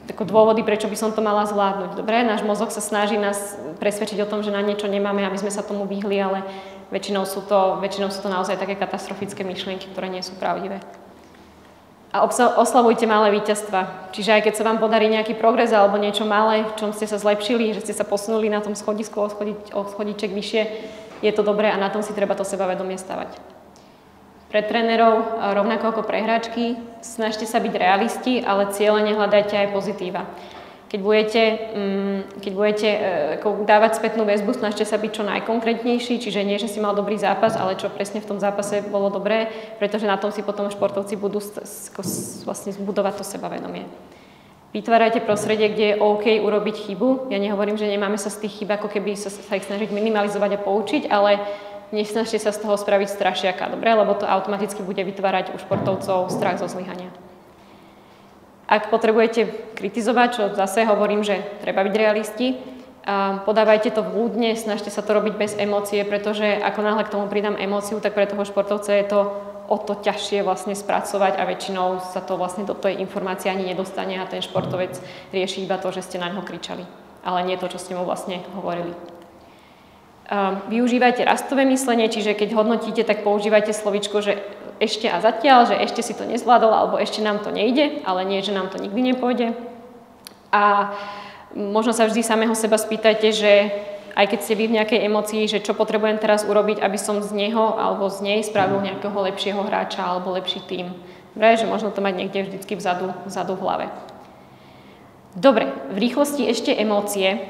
ako dôvody, prečo by som to mala zvládnuť. Dobre, náš mozog sa snaží nás presvedčiť o tom, že na niečo nemáme, aby sme sa tomu vyhli, ale väčšinou sú to naozaj také katastrofické myšlienky, ktoré nie sú pravdivé. A oslavujte malé víťazstva. Čiže aj keď sa vám podarí nejaký progres alebo niečo malé, v čom ste sa zlepšili, že ste sa posunuli na tom schodisku o schodiček vyššie, je to dobré a na tom si treba to sebavedomie stavať. Pre trénerov, rovnako ako pre hráčky, snažte sa byť realisti, ale cieľene hľadajte aj pozitíva. Keď budete dávať spätnú väzbu, snažte sa byť čo najkonkrétnejší, čiže nie, že si mal dobrý zápas, ale čo presne v tom zápase bolo dobré, pretože na tom si potom športovci budú vlastne zbudovať to sebavedomie. Vytvárajte prostredie, kde je OK urobiť chybu. Ja nehovorím, že nemáme sa z tých chyb ako keby sa ich snažiť minimalizovať a poučiť, ale nesnažte sa z toho spraviť strašiaka, dobre? Lebo to automaticky bude vytvárať u športovcov strach zo zlyhania. Ak potrebujete kritizovať, čo zase hovorím, že treba byť realisti, podávajte to vľúdne, snažte sa to robiť bez emócie, pretože ako náhle k tomu pridám emóciu, tak pre toho športovca je to o to ťažšie vlastne spracovať a väčšinou sa to vlastne do tej informácie ani nedostane a ten športovec rieši iba to, že ste na ňo kričali, ale nie to, čo ste mu vlastne hovorili. Využívajte rastové myslenie, čiže keď hodnotíte, tak používajte slovíčko, že ešte a zatiaľ, že ešte si to nezvládol, alebo ešte nám to nejde, ale nie, že nám to nikdy nepôjde. A možno sa vždy samého seba spýtajte, že aj keď ste vy v nejakej emócii, že čo potrebujem teraz urobiť, aby som z neho alebo z nej spravil nejakého lepšieho hráča alebo lepší tím. Dobre, že možno to mať niekde vždycky vzadu v hlave. Dobre, v rýchlosti ešte emócie.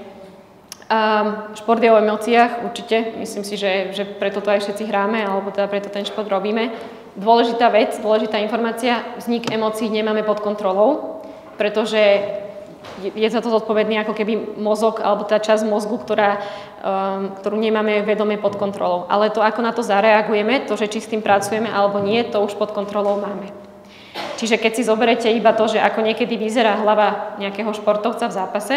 Šport je o emóciách, určite. Myslím si, že preto to aj všetci hráme, alebo teda preto ten šport robíme. Dôležitá vec, dôležitá informácia, vznik emócií nemáme pod kontrolou, pretože je za to zodpovedný ako keby mozog, alebo tá časť mozgu, ktorú nemáme vedome pod kontrolou. Ale to, ako na to zareagujeme, to, že či s tým pracujeme alebo nie, to už pod kontrolou máme. Čiže keď si zoberete iba to, že ako niekedy vyzerá hlava nejakého športovca v zápase,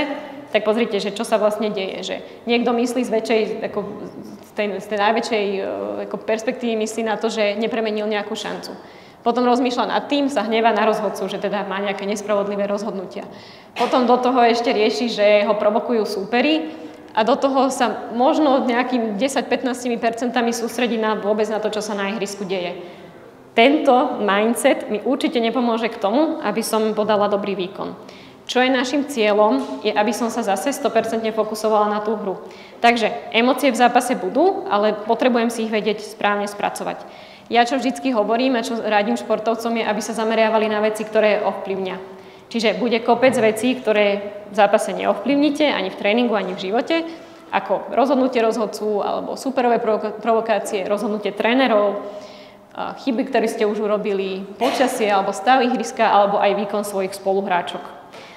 tak pozrite, že čo sa vlastne deje. Že niekto myslí z tej najväčšej perspektívy myslí na to, že nepremenil nejakú šancu. Potom rozmýšľa nad tým, sa hnevá na rozhodcu, že teda má nejaké nespravodlivé rozhodnutia. Potom do toho ešte rieši, že ho provokujú súperi a do toho sa možno nejakým 10-15% sústredí vôbec na to, čo sa na ihrisku deje. Tento mindset mi určite nepomôže k tomu, aby som podala dobrý výkon. Čo je našim cieľom, je, aby som sa zase 100% fokusovala na tú hru. Takže emócie v zápase budú, ale potrebujem si ich vedieť správne spracovať. Ja čo vždycky hovorím a čo radím športovcom je, aby sa zameriavali na veci, ktoré ovplyvnia. Čiže bude kopec vecí, ktoré v zápase neovplyvnite, ani v tréningu, ani v živote, ako rozhodnutie rozhodcu, alebo superové provokácie, rozhodnutie trénerov, chyby, ktoré ste už urobili, počasie, alebo stav ihriska, alebo aj výkon svojich spoluhráčok.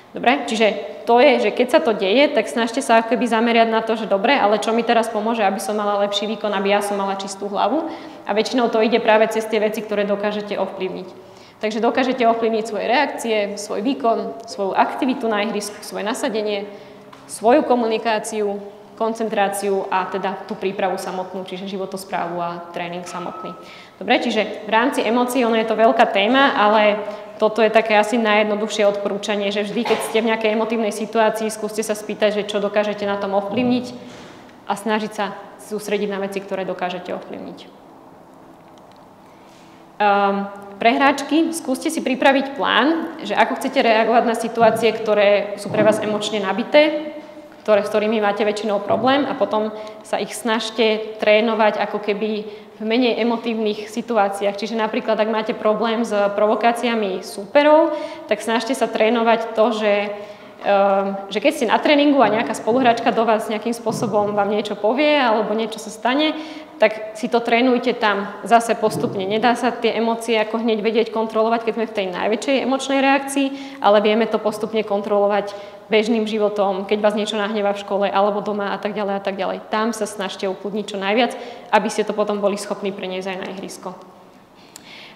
Dobre? Čiže to je, že keď sa to deje, tak snažte sa ako keby zameriať na to, že dobre, ale čo mi teraz pomôže, aby som mala lepší výkon, aby ja som mala čistú hlavu. A väčšinou to ide práve cez tie veci, ktoré dokážete ovplyvniť. Takže dokážete ovplyvniť svoje reakcie, svoj výkon, svoju aktivitu na ihrisku, svoje nasadenie, svoju komunikáciu, koncentráciu a teda tú prípravu samotnú, čiže životosprávu a tréning samotný. Dobre, čiže v rámci emócií, ono je to veľká téma, ale toto je také asi najjednoduchšie odporúčanie, že vždy, keď ste v nejakej emotívnej situácii, skúste sa spýtať, že čo dokážete na tom ovplyvniť a snažiť sa sústrediť na veci, ktoré dokážete ovplyvniť. Pre hráčky skúste si pripraviť plán, že ako chcete reagovať na situácie, ktoré sú pre vás emočne nabité, s ktorými máte väčšinou problém a potom sa ich snažte trénovať ako keby v menej emotívnych situáciách. Čiže napríklad, ak máte problém s provokáciami súperov, tak snažte sa trénovať to, že keď ste na tréningu a nejaká spoluhráčka do vás nejakým spôsobom vám niečo povie alebo niečo sa stane, tak si to trénujte tam zase postupne. Nedá sa tie emócie ako hneď vedieť kontrolovať, keď sme v tej najväčšej emočnej reakcii, ale vieme to postupne kontrolovať bežným životom, keď vás niečo nahnevá v škole alebo doma a tak ďalej a tak ďalej. Tam sa snažte ukludniť čo najviac, aby ste to potom boli schopní preniesť aj na ihrisko.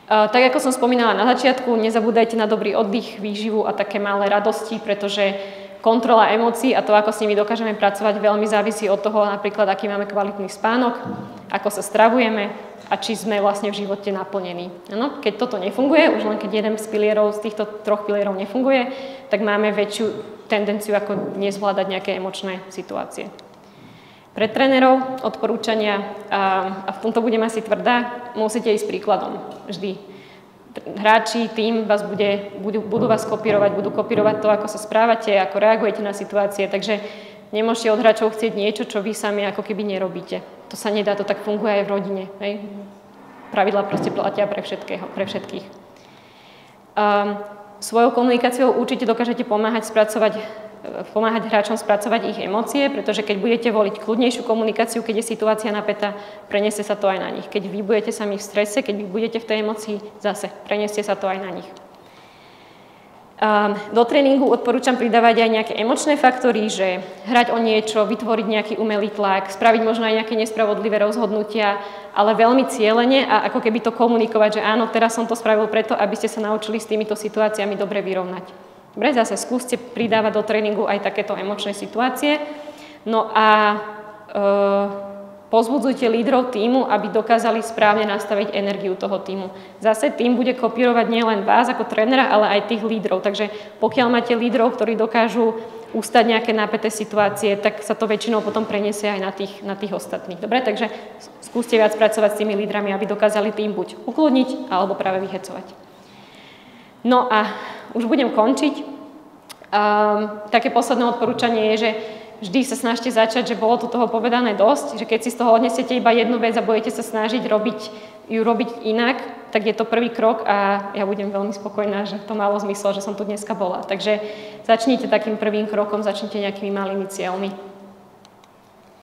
Tak ako som spomínala na začiatku, nezabúdajte na dobrý oddych, výživu a také malé radosti, pretože kontrola emócií a to, ako s nimi dokážeme pracovať, veľmi závisí od toho, napríklad, aký máme kvalitný spánok, ako sa stravujeme a či sme vlastne v živote naplnení. Ano? Keď toto nefunguje, už len keď jeden z týchto troch pilierov nefunguje, tak máme väčšiu tendenciu ako nezvládať nejaké emočné situácie. Pre trénerov odporúčania, a v tomto budem asi tvrdá, musíte ísť príkladom. Vždy. Hráči, tým vás budú vás kopírovať, budú kopírovať to, ako sa správate, ako reagujete na situácie, takže nemôžete od hráčov chcieť niečo, čo vy sami ako keby nerobíte. To sa nedá, to tak funguje aj v rodine. Hej? Pravidlá proste platia pre všetkých. Svojou komunikáciou určite dokážete pomáhať hráčom spracovať ich emócie, pretože keď budete voliť kľudnejšiu komunikáciu, keď je situácia napätá, preniesie sa to aj na nich. Keď vy budete sami v strese, keď vy budete v tej emócii, zase preniesie sa to aj na nich. Do tréningu odporúčam pridávať aj nejaké emočné faktory, že hrať o niečo, vytvoriť nejaký umelý tlak, spraviť možno aj nejaké nespravodlivé rozhodnutia, ale veľmi cielene a ako keby to komunikovať, že áno, teraz som to spravil preto, aby ste sa naučili s týmito situáciami dobre vyrovnať. Dobre, zase skúste pridávať do tréningu aj takéto emočné situácie. No a pozbudzujte lídrov tímu, aby dokázali správne nastaviť energiu toho tímu. Zase tým bude kopírovať nielen vás ako trénera, ale aj tých lídrov. Takže pokiaľ máte lídrov, ktorí dokážu ustať nejaké napäté situácie, tak sa to väčšinou potom preniesie aj na tých ostatných. Dobre, takže skúste viac pracovať s tými lídrami, aby dokázali tým buď ukludniť, alebo práve vyhecovať. No a už budem končiť. Také posledné odporúčanie je, že vždy sa snažte začať, že bolo tu toho povedané dosť, že keď si z toho odnesiete iba jednu vec a budete sa snažiť ju robiť inak, tak je to prvý krok a ja budem veľmi spokojná, že to malo zmysel, že som tu dneska bola. Takže začnite takým prvým krokom, začnite nejakými malými cieľmi.